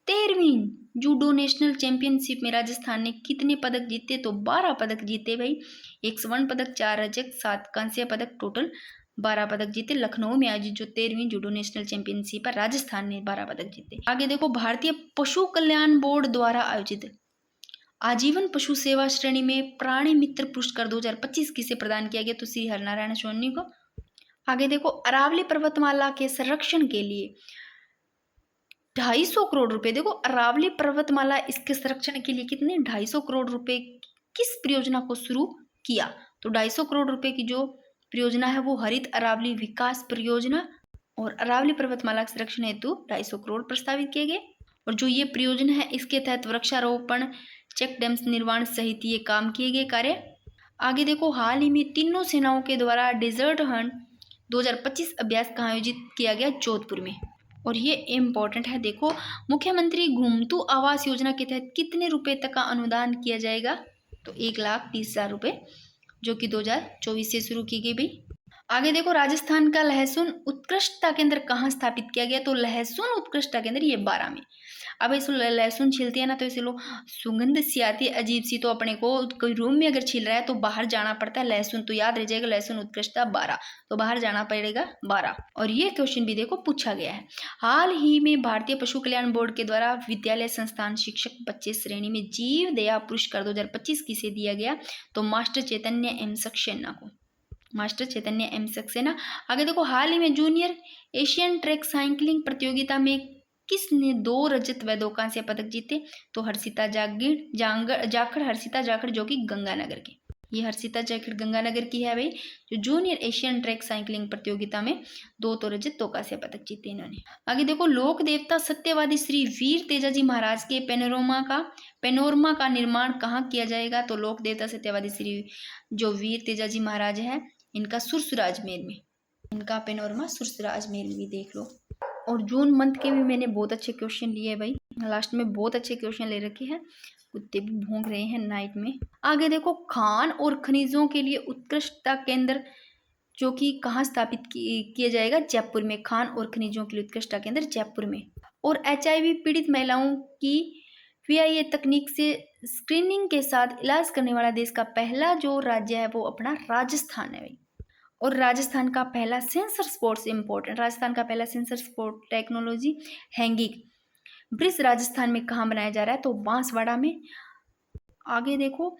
13वीं जूडो नेशनल चैंपियनशिप में राजस्थान ने कितने पदक जीते? तो 12 पदक जीते भाई। 1 स्वर्ण पदक, 4 रजत, 7 कांस्य पदक, टोटल 12 पदक जीते। लखनऊ में आयोजित जो 13वीं जूडो नेशनल चैंपियनशिप है, राजस्थान ने 12 पदक जीते। आगे देखो, भारतीय पशु कल्याण बोर्ड द्वारा आयोजित आजीवन पशु सेवा श्रेणी में प्राणी मित्र पुरस्कार 2025 किसे प्रदान किया गया? तो श्री हरनारायण सोनी को। आगे देखो, अरावली पर्वतमाला के संरक्षण के लिए 250 करोड़ रुपए, देखो अरावली पर्वतमाला, इसके संरक्षण के लिए कितने 250 करोड़ रुपए किस परियोजना को शुरू किया? तो 250 करोड़ रुपए की जो परियोजना है वो हरित अरावली विकास परियोजना, और अरावली पर्वतमाला के संरक्षण हेतु 250 करोड़ प्रस्तावित किए गए। और जो ये परियोजना है इसके तहत वृक्षारोपण, चेक डैम्स निर्माण सहित ये काम किए गए कार्य। आगे देखो, हाल ही में तीनों सेनाओं के द्वारा डेजर्ट हंट 2025 अभ्यास कहाँ आयोजित किया गया? जोधपुर में। और ये इम्पोर्टेंट है, देखो मुख्यमंत्री घुमतू आवास योजना के तहत कितने रुपए तक का अनुदान किया जाएगा? तो 1,30,000 रुपए, जो कि 2024 से शुरू की गई भाई। आगे देखो, राजस्थान का लहसुन उत्कृष्टता केंद्र कहाँ स्थापित किया गया? तो लहसुन उत्कृष्टता केंद्र ये 12 में। अब इस लहसुन छीलते हैं ना तो इसे लो सुगंध सी आती है अजीब सी, तो अपने को कोई रूम में अगर छील रहा है तो बाहर जाना पड़ता है लहसुन, तो याद रह जाएगा लहसुन उत्कृष्टता 12, तो बाहर जाना पड़ेगा 12। और ये क्वेश्चन भी देखो पूछा गया है। हाल ही में भारतीय पशु कल्याण बोर्ड के द्वारा विद्यालय संस्थान शिक्षक बच्चे श्रेणी में जीव दया पुरस्कार 2025 किसे दिया गया? तो मास्टर चैतन्य एम सक्सेना को, मास्टर चैतन्य एम सक्सेना। आगे देखो, हाल ही में जूनियर एशियन ट्रैक साइकिलिंग प्रतियोगिता में किसने 2 रजत व 2 कांस्य पदक जीते? तो हर्षिता जाखड़, हर्षिता जाखड़, जो कि गंगानगर की, ये हर्षिता जाखड़ गंगानगर की है भाई, जो जूनियर एशियन ट्रैक साइकिलिंग प्रतियोगिता में 2 तो रजत 2 कांस्य पदक जीते इन्होंने। आगे देखो, लोक देवता सत्यवादी श्री वीर तेजाजी महाराज के पेनोरमा का निर्माण कहाँ किया जाएगा? तो लोक देवता सत्यवादी श्री जो वीर तेजाजी महाराज है इनका सुरसुरा अजमेर में, इनका पेनोरमा सुरसुरा अजमेर में भी देख लो। और जून मंथ के भी मैंने बहुत अच्छे क्वेश्चन लिए भाई, लास्ट में बहुत अच्छे क्वेश्चन ले रखे हैं, कुत्ते भी भौंक रहे हैं नाइट में। आगे देखो, खान और खनिजों के लिए उत्कृष्टता केंद्र जो कि कहाँ स्थापित किया जाएगा? जयपुर में। खान और खनिजों के लिए उत्कृष्टता केंद्र जयपुर में। और HIV पीड़ित महिलाओं की PIA तकनीक से स्क्रीनिंग के साथ इलाज करने वाला देश का पहला जो राज्य है वो अपना राजस्थान है भाई। और राजस्थान का पहला सेंसर स्पोर्ट्स, इंपॉर्टेंट, राजस्थान का पहला sensor sport technology hanging bridge Rajasthan में कहाँ बनाया जा रहा है? तो बांसवाड़ा में। आगे देखो,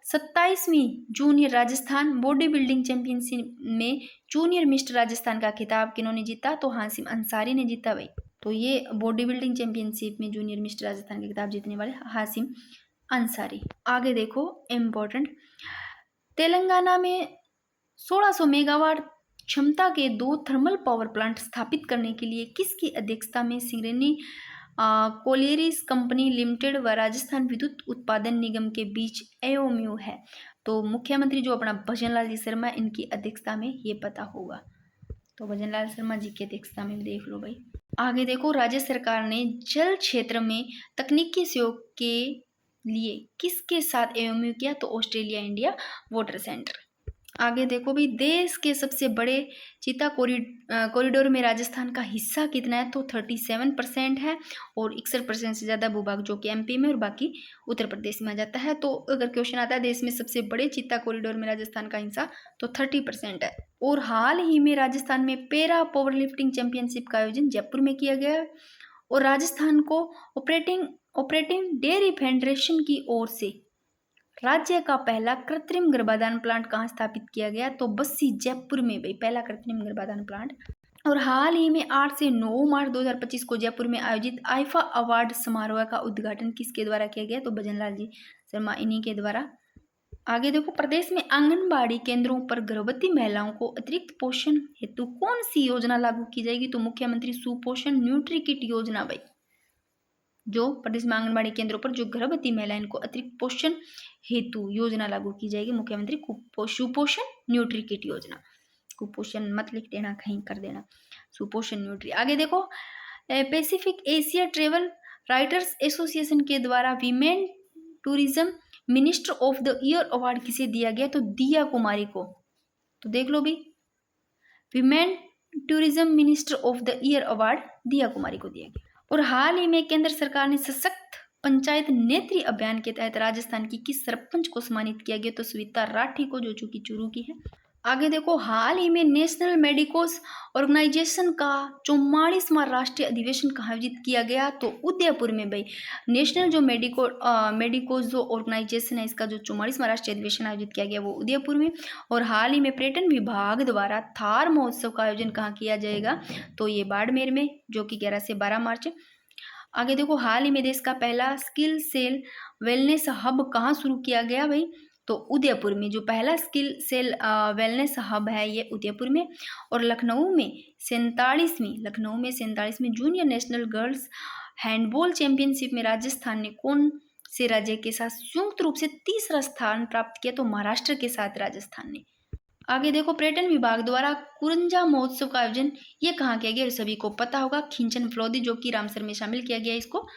27वीं junior Rajasthan body building championship में जूनियर मिस्टर राजस्थान का खिताब किन्होंने जीता? तो हासिम अंसारी ने जीता भाई। तो ये बॉडी बिल्डिंग चैंपियनशिप में जूनियर मिस्टर राजस्थान का खिताब जीतने वाले हासिम अंसारी। आगे देखो, इम्पोर्टेंट, तेलंगाना में 1600 मेगावाट क्षमता के 2 थर्मल पावर प्लांट स्थापित करने के लिए किसकी अध्यक्षता में सिंगरेनी कोलियरीज कंपनी लिमिटेड व राजस्थान विद्युत उत्पादन निगम के बीच MOU है? तो मुख्यमंत्री जो अपना भजनलाल जी शर्मा, इनकी अध्यक्षता में ये पता होगा, तो भजनलाल शर्मा जी की अध्यक्षता में देख लो भाई। आगे देखो, राज्य सरकार ने जल क्षेत्र में तकनीकी सहयोग के लिए किसके साथ MOU किया? तो ऑस्ट्रेलिया इंडिया वाटर सेंटर। आगे देखो भाई, देश के सबसे बड़े चीता कॉरिडोर में राजस्थान का हिस्सा कितना है? तो 37% है, और 61% से ज़्यादा भूभाग जो कि MP में और बाकी उत्तर प्रदेश में आ जाता है। तो अगर क्वेश्चन आता है देश में सबसे बड़े चीता कॉरिडोर में राजस्थान का हिस्सा, तो 30% है। और हाल ही में राजस्थान में पैरा पावर लिफ्टिंग चैंपियनशिप का आयोजन जयपुर में किया गया है। और राजस्थान को ऑपरेटिंग डेयरी फेडरेशन की ओर से राज्य का पहला कृत्रिम गर्भाधान प्लांट कहाँ स्थापित किया गया? तो बस्सी जयपुर में भाई, पहला कृत्रिम गर्भाधान प्लांट। और हाल ही में 8 से 9 मार्च 2025 को जयपुर में आयोजित आईफा अवार्ड समारोह का उद्घाटन किसके द्वारा किया गया? तो भजनलाल जी शर्मा, इन्हीं के द्वारा। आगे देखो, प्रदेश में आंगनबाड़ी केंद्रों पर गर्भवती महिलाओं को अतिरिक्त पोषण हेतु कौन सी योजना लागू की जाएगी? तो मुख्यमंत्री सुपोषण न्यूट्री किट योजना भाई, जो प्रदेश में आंगनबाड़ी केंद्रों पर जो गर्भवती महिला इनको अतिरिक्त पोषण हेतु योजना लागू की जाएगी, मुख्यमंत्री सुपोषण न्यूट्री किट योजना। कुपोषण मत लिख देना, कहीं कर देना, सुपोषण न्यूट्री। आगे देखो, Pacific Asia travel writers association के द्वारा women tourism minister of the year award किसे दिया गया? तो दिया कुमारी को। तो देख लो भी, women tourism minister of the year award दिया कुमारी को दिया गया। और हाल ही में केंद्र सरकार ने सशक्त पंचायत नेत्री अभियान के तहत राजस्थान की किस सरपंच को सम्मानित किया गया? तो सविता राठी को, जो चूंकि चूरू की है। आगे देखो, हाल ही में नेशनल मेडिकोस ऑर्गेनाइजेशन का 44वां राष्ट्रीय अधिवेशन कहाँ आयोजित किया गया? तो उदयपुर में भाई। नेशनल जो मेडिकोस जो ऑर्गेनाइजेशन है, इसका जो 44वां राष्ट्रीय अधिवेशन आयोजित किया गया वो उदयपुर में। और हाल ही में पर्यटन विभाग द्वारा थार महोत्सव का आयोजन कहाँ किया जाएगा? तो ये बाड़मेर में, जो कि 11 से 12 मार्च। आगे देखो, हाल ही में देश का पहला स्किल सेल वेलनेस हब कहाँ शुरू किया गया भाई? तो उदयपुर में। जो पहला स्किल सेल वेलनेस हब है ये उदयपुर में। और लखनऊ में 47वीं junior national girls handball championship में राजस्थान ने कौन से राज्य के साथ संयुक्त रूप से तीसरा स्थान प्राप्त किया? तो महाराष्ट्र के साथ राजस्थान ने। आगे देखो, पर्यटन विभाग द्वारा कुरंजा महोत्सव का आयोजन ये कहाँ किया गया? सभी को पता होगा, खिंचन फलौदी, जो कि रामसर में शामिल किया गया इसको।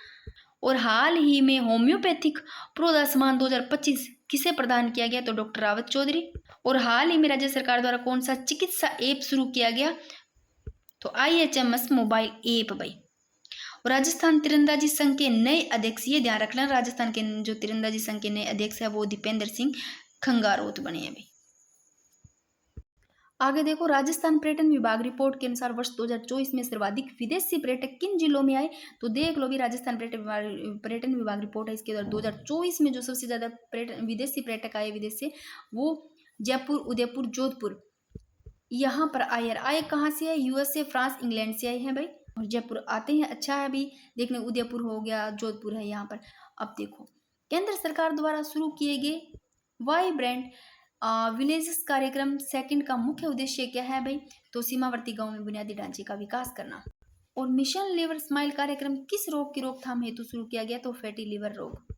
और हाल ही में होम्योपैथिक प्रोदा सम्मान 2025 किसे प्रदान किया गया? तो डॉक्टर रावत चौधरी। और हाल ही में राज्य सरकार द्वारा कौन सा चिकित्सा ऐप शुरू किया गया? तो IHMS मोबाइल ऐप भाई। और राजस्थान तीरंदाजी संघ के नए अध्यक्ष, ये ध्यान रखना, राजस्थान के जो तीरंदाजी संघ के नए अध्यक्ष है वो दीपेंद्र सिंह खंगारोत बने हैं भाई। आगे देखो, राजस्थान पर्यटन विभाग रिपोर्ट के अनुसार वर्ष 2024 में सर्वाधिक विदेशी पर्यटक किन जिलों में आए? तो देख लो भी, राजस्थान पर्यटन विभाग रिपोर्ट है, इसके द्वारा 2024 में जो सबसे ज्यादा विदेशी पर्यटक आए विदेश से, वो जयपुर, उदयपुर, जोधपुर यहाँ पर आए। आए कहाँ से है? USA, फ्रांस, इंग्लैंड से आए हैं भाई। और जयपुर आते हैं, अच्छा है अभी देखने। उदयपुर हो गया, जोधपुर है यहाँ पर। अब देखो, केंद्र सरकार द्वारा शुरू किए गए वाइब्रेंट विलेजेस कार्यक्रम सेकंड का मुख्य उद्देश्य क्या है भाई? तो सीमावर्ती गांव में बुनियादी ढांचे का विकास करना। और मिशन लीवर स्माइल कार्यक्रम किस रोग की रोकथाम हेतु शुरू किया गया? तो फैटी लीवर रोग।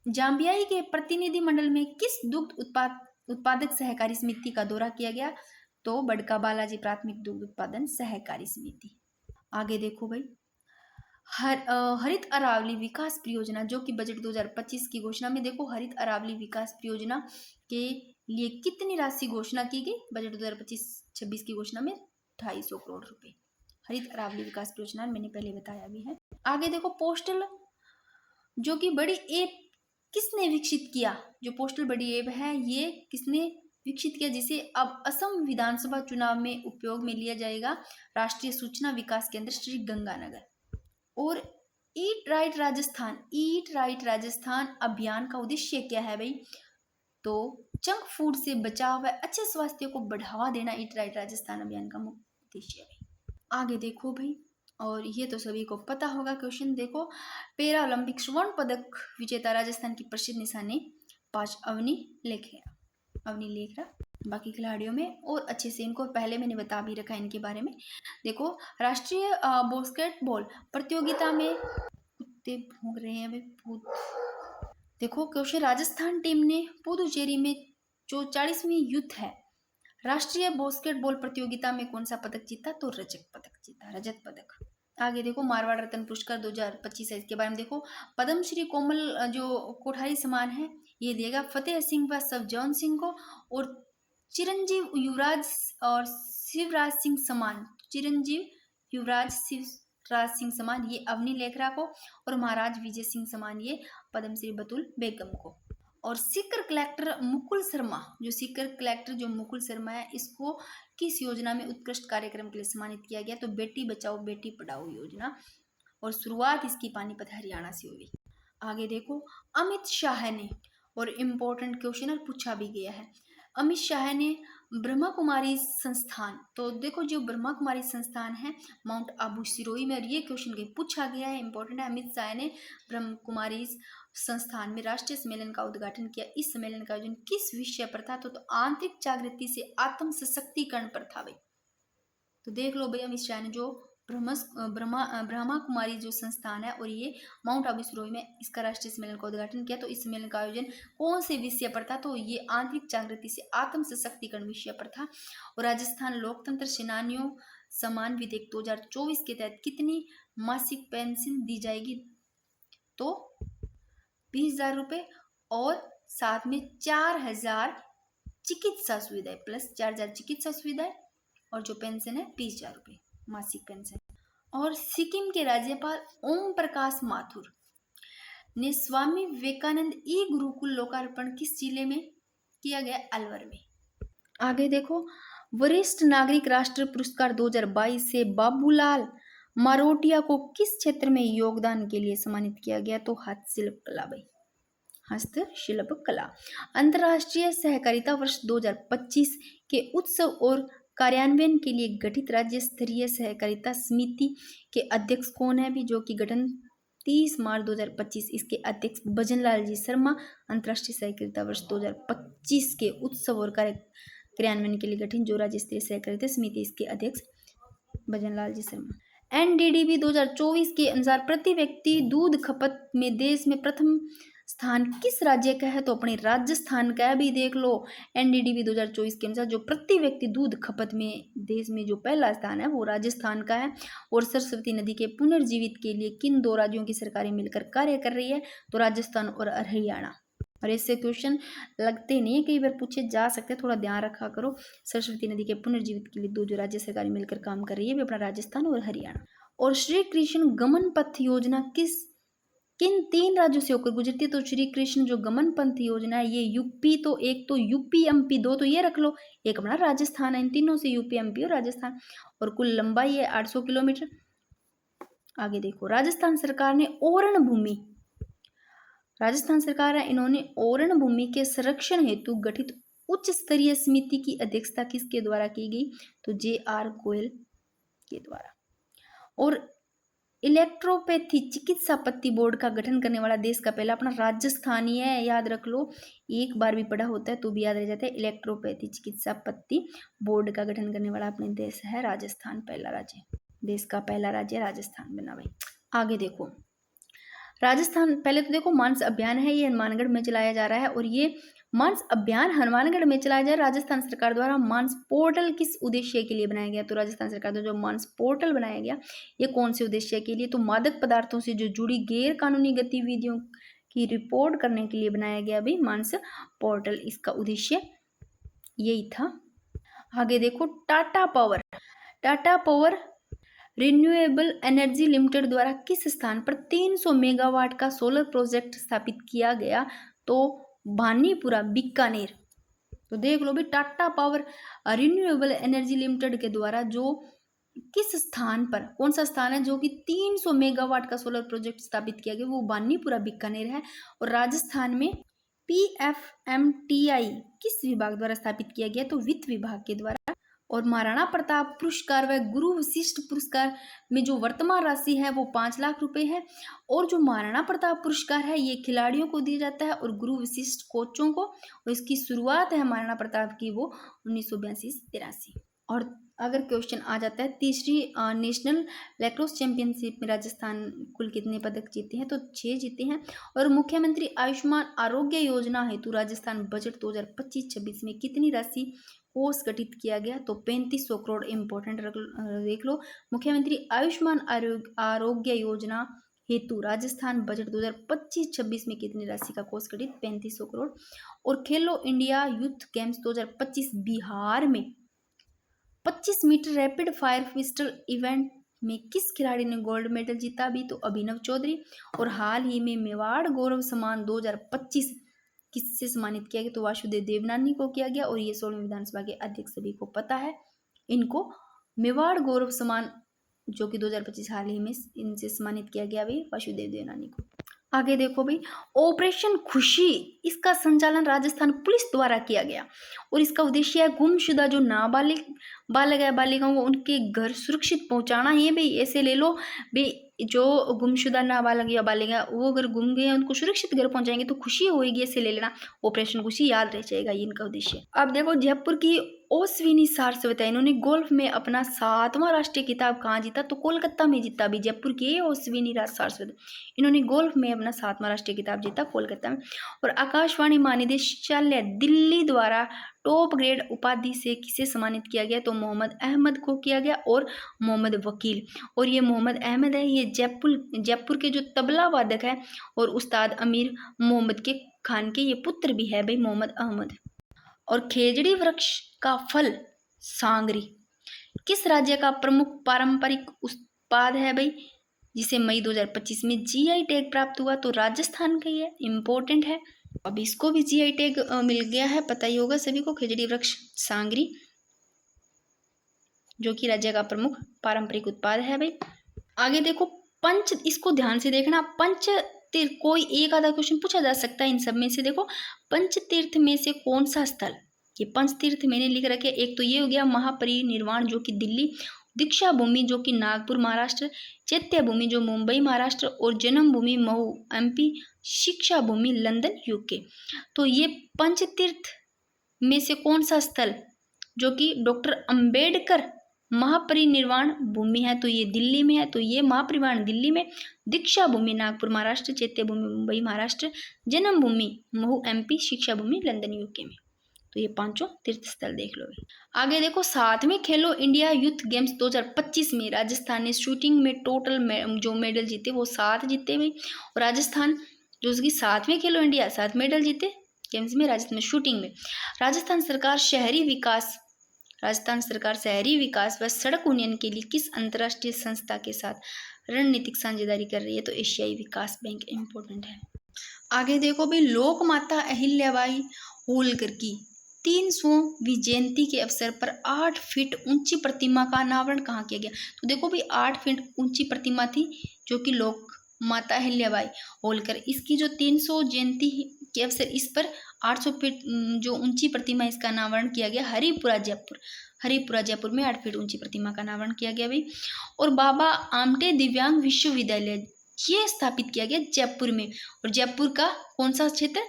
जाम्बियाई के प्रतिनिधि मंडल में किस दुग्ध उत्पादक सहकारी समिति का दौरा किया गया? तो बड़का बालाजी प्राथमिक दुग्ध उत्पादन सहकारी समिति। आगे देखो भाई, हरित अरावली विकास परियोजना, जो कि बजट 2025 की घोषणा में देखो, हरित अरावली विकास परियोजना के लिए कितनी राशि घोषणा की गई? बजट 2025-26 की घोषणा में 250 करोड़ रुपए हरित अरावली विकास परियोजना, मैंने पहले बताया भी है। आगे देखो, पोस्टल जो कि बड़ी ऐप किसने विकसित किया? जो पोस्टल बड़ी ऐप है ये किसने विकसित किया, जिसे अब असम विधानसभा चुनाव में उपयोग में लिया जाएगा? राष्ट्रीय सूचना विकास केंद्र श्री गंगानगर। और ईट राइट राजस्थान अभियान का उद्देश्य क्या है भाई? तो जंक फूड से बचाव व अच्छे स्वास्थ्य को बढ़ावा देना ईट राइट राजस्थान अभियान का मुख्य उद्देश्य है भाई। आगे देखो भाई, और ये तो सभी को पता होगा, क्वेश्चन देखो, पैरा ओलंपिक स्वर्ण पदक विजेता राजस्थान की प्रसिद्ध निशानेबाज अवनी लेखरा। बाकी खिलाड़ियों में और अच्छे से इनको पहले मैंने बता भी रखा है इनके बारे में। देखो, राष्ट्रीय बास्केटबॉल प्रतियोगिता में कुत्ते भौंक रहे हैं वे भूत। देखो, क्वेश्चन, राजस्थान टीम ने पुदुचेरी में जो 40वीं युद्ध है राष्ट्रीय बास्केटबॉल प्रतियोगिता में कौन सा पदक जीता? तो रजत पदक। आगे देखो, मारवाड़ रत्न पुरस्कार 2025 है, इसके बारे में देखो। पद्मश्री कोमल जो कोठारी सम्मान है ये देगा फतेह सिंह व सवजौन सिंह को। और चिरंजीव युवराज और शिवराज सिंह सम्मान, चिरंजीव युवराज शिवराज सिंह सम्मान ये अवनी लेखरा को। और महाराज विजय सिंह सम्मान ये पद्मश्री बतुल बेगम को। और सीकर कलेक्टर मुकुल शर्मा है, इसको किस योजना में उत्कृष्ट कार्यक्रम के लिए सम्मानित किया गया? तो बेटी बचाओ बेटी पढ़ाओ योजना। और शुरुआत इसकी पानीपत हरियाणा से हुई। आगे देखो, अमित शाह ने, और इम्पोर्टेंट क्वेश्चन पूछा भी गया है, अमित शाह ने ब्रह्मा कुमारी संस्थान, तो देखो जो ब्रह्मा कुमारी संस्थान है माउंट आबू सिरोही में, और ये क्वेश्चन कहीं पूछा गया है, इंपॉर्टेंट है। अमित शाह ने ब्रह्मा कुमारी संस्थान में राष्ट्रीय सम्मेलन का उद्घाटन किया। इस सम्मेलन का आयोजन किस विषय पर था? तो आंतरिक जागृति से आत्म सशक्तिकरण पर था भाई। तो देख लो भाई, अमित शाह ने जो ब्रह्मा कुमारी जो संस्थान है, और ये माउंट आबू सिरोही में इसका राष्ट्रीय सम्मेलन का उद्घाटन किया। तो इस सम्मेलन का आयोजन कौन से विषय पर था? तो ये आंतरिक जागृति से आत्म सशक्तिकरण विषय पर था। और राजस्थान लोकतंत्र सेनानियों सम्मान विधेयक 2024 के तहत कितनी मासिक पेंशन दी जाएगी? तो 20,000 रुपये, और साथ में 4,000 चिकित्सा सुविधाएं, प्लस 4,000 चिकित्सा सुविधाएं, और जो पेंशन है 20,000 रुपये मासिक पेंशन। और सिक्किम के राज्यपाल ओम प्रकाश माथुर ने स्वामी विवेकानंद ई गुरुकुल लोकार्पण किस जिले में किया गया? अलवर में। आगे देखो, वरिष्ठ नागरिक राष्ट्र पुरस्कार 2022 से बाबूलाल मारोटिया को किस क्षेत्र में योगदान के लिए सम्मानित किया गया? तो हस्तशिल्प कला भाई, हस्तशिल्प कला। अंतर्राष्ट्रीय सहकारिता वर्ष 2025 के उत्सव और कार्यान्वयन के लिए गठित राज्य स्तरीय सहकारिता समिति के अध्यक्ष कौन है भी? जो कि गठन 30 मार्च 2025। इसके अध्यक्ष भजनलाल जी शर्मा। अंतर्राष्ट्रीय सहकारिता वर्ष 2025 के उत्सव और कार्यान्वयन के लिए गठित जो राज्य स्तरीय सहकारिता समिति, इसके अध्यक्ष भजनलाल जी शर्मा। एनडीडीबी 2024 के अनुसार प्रति व्यक्ति दूध खपत में देश में प्रथम स्थान किस राज्य का है? तो अपने राजस्थान का है भी। देख लो, एनडीडीबी 2024 के अनुसार जो प्रति व्यक्ति दूध खपत में देश में जो पहला स्थान है वो राजस्थान का है। और सरस्वती नदी के पुनर्जीवित के लिए किन 2 राज्यों की सरकारें मिलकर कार्य कर रही है? तो राजस्थान और हरियाणा। और इससे क्वेश्चन लगते नहीं है, कई बार पूछे जा सकते हैं, थोड़ा ध्यान रखा करो। सरस्वती नदी के पुनर्जीवित के लिए 2 जो राज्य सरकारें मिलकर काम कर रही है, वे अपना राजस्थान और हरियाणा। और श्री कृष्ण गमन पथ योजना किन 3 राज्यों से होकर गुजरती है? तो श्री कृष्ण जो गमन पंथ योजना है ये यूपी, तो एक तो यूपी एमपी 2 तो ये रख लो, एक अपना राजस्थान है। इन तीनों से यूपी एमपी और राजस्थान। और कुल लंबाई है 800 किलोमीटर। आगे देखो, राजस्थान सरकार ने ओरण भूमि, राजस्थान सरकार है, इन्होंने ओरण भूमि के संरक्षण हेतु गठित उच्च स्तरीय समिति की अध्यक्षता किसके द्वारा की गई? तो JR गोयल के द्वारा। और इलेक्ट्रोपैथी चिकित्सा पत्ती बोर्ड का गठन करने वाला देश का पहला अपना राजस्थान ही है, याद रख लो। एक बार भी पढ़ा होता है तो भी याद रह जाता है। इलेक्ट्रोपैथी चिकित्सा पत्ती बोर्ड का गठन करने वाला अपने देश है राजस्थान, पहला राज्य, देश का पहला राज्य राजस्थान बना भाई। आगे देखो, राजस्थान, पहले तो देखो मानस अभियान है, ये हनुमानगढ़ में चलाया जा रहा है। और ये मानस अभियान हनुमानगढ़ में चलाया जाए राजस्थान सरकार द्वारा। मानस पोर्टल किस उद्देश्य के लिए बनाया गया? तो राजस्थान सरकार द्वारा जो मानस पोर्टल बनाया गया ये कौन से उद्देश्य के लिए? तो मादक पदार्थों से जो जुड़ी गैर कानूनी गतिविधियों की रिपोर्ट करने के लिए बनाया गया भाई मानस पोर्टल, इसका उद्देश्य यही था। आगे देखो, Tata power renewable energy limited द्वारा किस स्थान पर 300 मेगावाट का सोलर प्रोजेक्ट स्थापित किया गया? तो भानीपुरा, बीकानेर। तो देख लो भी, Tata power renewable energy limited के द्वारा जो किस स्थान पर, कौन सा स्थान है जो कि 300 मेगावाट का सोलर प्रोजेक्ट स्थापित किया गया? वो भानीपुरा, बीकानेर है। और राजस्थान में PFMTI किस विभाग द्वारा स्थापित किया गया? तो वित्त विभाग के द्वारा। और महाराणा प्रताप पुरस्कार व गुरु वशिष्ठ पुरस्कार में जो वर्तमान राशि है वो 5 लाख रुपए है। और जो महाराणा प्रताप पुरस्कार है ये खिलाड़ियों को दिया जाता है और गुरु वशिष्ठ कोचों को। और इसकी शुरुआत है महाराणा प्रताप की वो 1982-83। और अगर क्वेश्चन आ जाता है तीसरी नेशनल लैक्रोस चैंपियनशिप में राजस्थान कुल कितने पदक जीते हैं? तो 6 जीते हैं। और मुख्यमंत्री आयुष्मान आरोग्य योजना हेतु राजस्थान बजट 2025-26 में कितनी राशि कोष गठित किया गया? तो 3500 करोड़। इंपॉर्टेंट देख लो, मुख्यमंत्री आयुष्मान आरोग्य योजना हेतु राजस्थान बजट 2025-26 में कितनी राशि का कोष गठित? 3500 करोड़। और खेलो इंडिया यूथ गेम्स 2025 बिहार में 25 metre rapid fire pistol event में किस खिलाड़ी ने गोल्ड मेडल जीता भी? तो अभिनव चौधरी। और हाल ही में मेवाड़ गौरव सम्मान 2025 किससे सम्मानित किया गया? तो वासुदेव देवनानी को किया गया। और ये 16वीं विधानसभा के अध्यक्ष सभी को पता है, इनको मेवाड़ गौरव सम्मान जो कि 2025 हाल ही में इनसे सम्मानित किया गया भाई वासुदेव देवनानी को। आगे देखो भाई, ऑपरेशन खुशी, इसका संचालन राजस्थान पुलिस द्वारा किया गया। और इसका उद्देश्य है गुमशुदा जो बालक है बालिकाओं को उनके घर सुरक्षित पहुंचाना ही है भाई। ऐसे ले लो भाई, जो गुमशुदा नाबालग या बालिका वो अगर गुम गए उनको सुरक्षित घर पहुंचाएंगे तो खुशी होगी, ऐसे ले लेना। ऑपरेशन खुशी याद रह जाएगा ये इनका उद्देश्य। अब देखो, जयपुर की अश्विनी सारस्वत, इन्होंने गोल्फ में अपना 7वां राष्ट्रीय खिताब कहाँ जीता? तो कोलकाता में जीता। भी जयपुर के अश्विनी सारस्वत, इन्होंने गोल्फ में अपना 7वां राष्ट्रीय खिताब जीता कोलकाता में। और आकाशवाणी महानिदेशालय दिल्ली द्वारा टॉप ग्रेड उपाधि से किसे सम्मानित किया गया? तो मोहम्मद अहमद को किया गया और मोहम्मद वकील। और ये मोहम्मद अहमद है, ये जयपुर के जो तबला वादक है और उस्ताद अमीर मोहम्मद के खान के ये पुत्र भी है भाई मोहम्मद अहमद। और खेजड़ी वृक्ष का फल सांगरी किस राज्य का प्रमुख पारंपरिक उत्पाद है भाई, जिसे मई 2025 में जीआई टैग प्राप्त हुआ? तो राजस्थान का ये इम्पोर्टेंट है। अब इसको भी जीआई टैग मिल गया है, पता ही होगा सभी को, खेजड़ी वृक्ष सांगरी, जो कि राज्य का प्रमुख पारंपरिक उत्पाद है भाई। आगे देखो पंच, इसको ध्यान से देखना, पंच तीर्थ, कोई एक आधा क्वेश्चन पूछा जा सकता है इन सब में से। देखो पंच तीर्थ में से कौन सा स्थल, ये पंच तीर्थ मैंने लिख रखे, एक तो ये हो गया महापरिनिर्वाण जो कि दिल्ली, दीक्षा भूमि जो कि नागपुर महाराष्ट्र, चैत्य भूमि जो मुंबई महाराष्ट्र, और जन्म भूमि महू एमपी, शिक्षा भूमि लंदन यूके। तो ये पंच तीर्थ में से कौन सा स्थल जो कि डॉक्टर अंबेडकर महापरिनिर्वाण भूमि है, तो ये दिल्ली में है, तो ये महापरिनिर्वाण दिल्ली में, दीक्षा भूमि नागपुर महाराष्ट्र, चैत्य भूमि मुंबई महाराष्ट्र, जन्म भूमि महू एमपी, शिक्षा भूमि लंदन यूके में। तो ये पांचों तीर्थ स्थल देख लो। आगे देखो 7वें खेलो इंडिया यूथ गेम्स 2025 में राजस्थान ने शूटिंग में टोटल जो मेडल जीते वो 7 जीते भाई। और राजस्थान जो उसकी 7वें खेलो इंडिया 7 मेडल जीते गेम्स में, राजस्थान में शूटिंग में। राजस्थान सरकार शहरी विकास व सड़क उन्नयन के लिए किस अंतर्राष्ट्रीय संस्था के साथ रणनीतिक साझेदारी कर रही है? तो एशियाई विकास बैंक इम्पोर्टेंट है। आगे देखो भाई लोक माता अहिल्याबाई होलकर की 300वीं जयंती के अवसर पर 8 फीट ऊंची प्रतिमा का अनावरण कहाँ किया गया? तो देखो भाई 8 फीट ऊंची प्रतिमा थी जो कि लोक माता अहिल्याबाई होलकर, इसकी जो 300 जयंती के अवसर इस पर 800 फीट जो ऊंची प्रतिमा इसका अनावरण किया गया हरिपुरा जयपुर में 8 फीट ऊंची प्रतिमा का अनावरण किया गया भाई। और बाबा आमटे दिव्यांग विश्वविद्यालय ये स्थापित किया गया जयपुर में, और जयपुर का कौन सा क्षेत्र?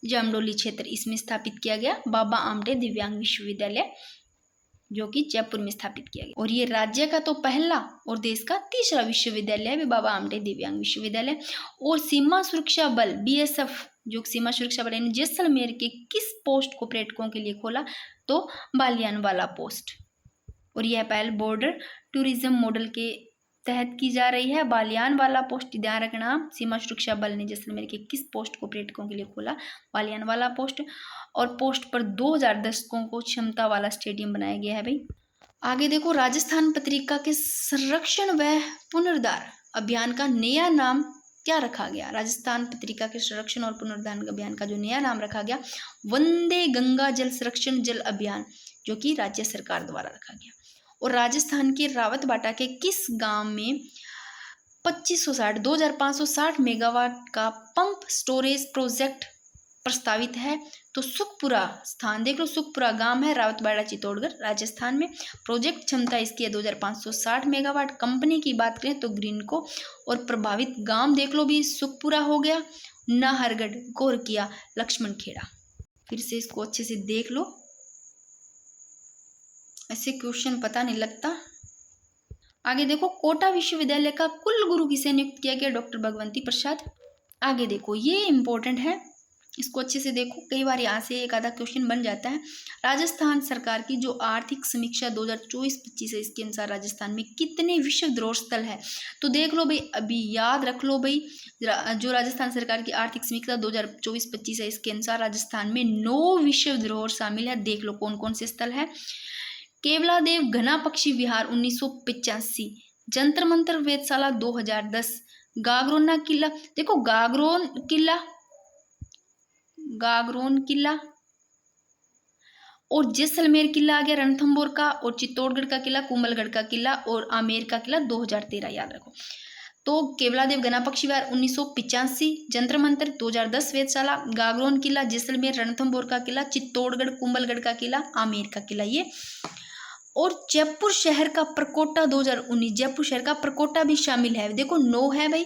जामडोली क्षेत्र, इसमें स्थापित किया गया बाबा आमटे दिव्यांग विश्वविद्यालय जो कि जयपुर में स्थापित किया गया। और ये राज्य का तो पहला और देश का तीसरा विश्वविद्यालय है बाबा आमटे दिव्यांग विश्वविद्यालय। और सीमा सुरक्षा बल बीएसएफ जो सीमा सुरक्षा बल ने जैसलमेर के किस पोस्ट को पर्यटकों के लिए खोला? तो बालियानवाला पोस्ट। और यह पहल बॉर्डर टूरिज्म मॉडल के तहत की जा रही है। बालियानवाला पोस्ट, ध्यान रखना, सीमा सुरक्षा बल ने जैसलमेर के किस पोस्ट को पर्यटकों के लिए खोला? बालियानवाला पोस्ट। और पोस्ट पर 2000 दर्शकों को क्षमता वाला स्टेडियम बनाया गया है भाई। आगे देखो राजस्थान पत्रिका के संरक्षण व पुनरुद्धार अभियान का नया नाम क्या रखा गया? राजस्थान पत्रिका के संरक्षण और पुनरुद्धार अभियान का जो नया नाम रखा गया वंदे गंगा जल संरक्षण जल अभियान, जो कि राज्य सरकार द्वारा रखा गया। और राजस्थान के रावतबाटा के किस गांव में 2560 मेगावाट का पंप स्टोरेज प्रोजेक्ट प्रस्तावित है? तो सुखपुरा स्थान देख लो, सुखपुरा गांव है रावतबाड़ा चित्तौड़गढ़ राजस्थान में। प्रोजेक्ट क्षमता इसकी है 2560 मेगावाट। कंपनी की बात करें तो ग्रीनको। और प्रभावित गांव देख लो भी, सुखपुरा हो गया, नाहरगढ़, गोरकिया, लक्ष्मण खेड़ा। फिर से इसको अच्छे से देख लो, ऐसे क्वेश्चन पता नहीं लगता। आगे देखो कोटा विश्वविद्यालय का कुलगुरु किसे नियुक्त किया गया? डॉक्टर भगवंती प्रसाद। आगे देखो ये इंपॉर्टेंट है, इसको अच्छे से देखो, कई बार यहाँ से एक आधा क्वेश्चन बन जाता है। राजस्थान सरकार की जो आर्थिक समीक्षा 2024-25 है, इसके अनुसार राजस्थान में कितने विश्व धरोहर स्थल है? तो देख लो भाई, अभी याद रख लो भाई, जो राजस्थान सरकार की आर्थिक समीक्षा 2024-25 है, इसके अनुसार राजस्थान में 9 विश्व धरोहर शामिल है। देख लो कौन कौन से स्थल है। केवलादेव घना पक्षी विहार 1985, जंतर मंतर वेधशाला 2010, गागरोन किला, देखो गागरोन किला और जैसलमेर किला आ गया रणथंभौर का, और चित्तौड़गढ़ का किला, कुंभलगढ़ का किला और आमेर का किला 2013, याद रखो। तो केवलादेव घना पक्षी विहार 1985, जंतर मंतर 2010 वेधशाला, गागरोन किला, जैसलमेर, रणथंभौर का किला, चित्तौड़गढ़, कुंभलगढ़ का किला, आमेर का किला ये। और जयपुर शहर का प्रकोटा 2019, जयपुर शहर का प्रकोटा भी शामिल है, देखो 9 है भाई।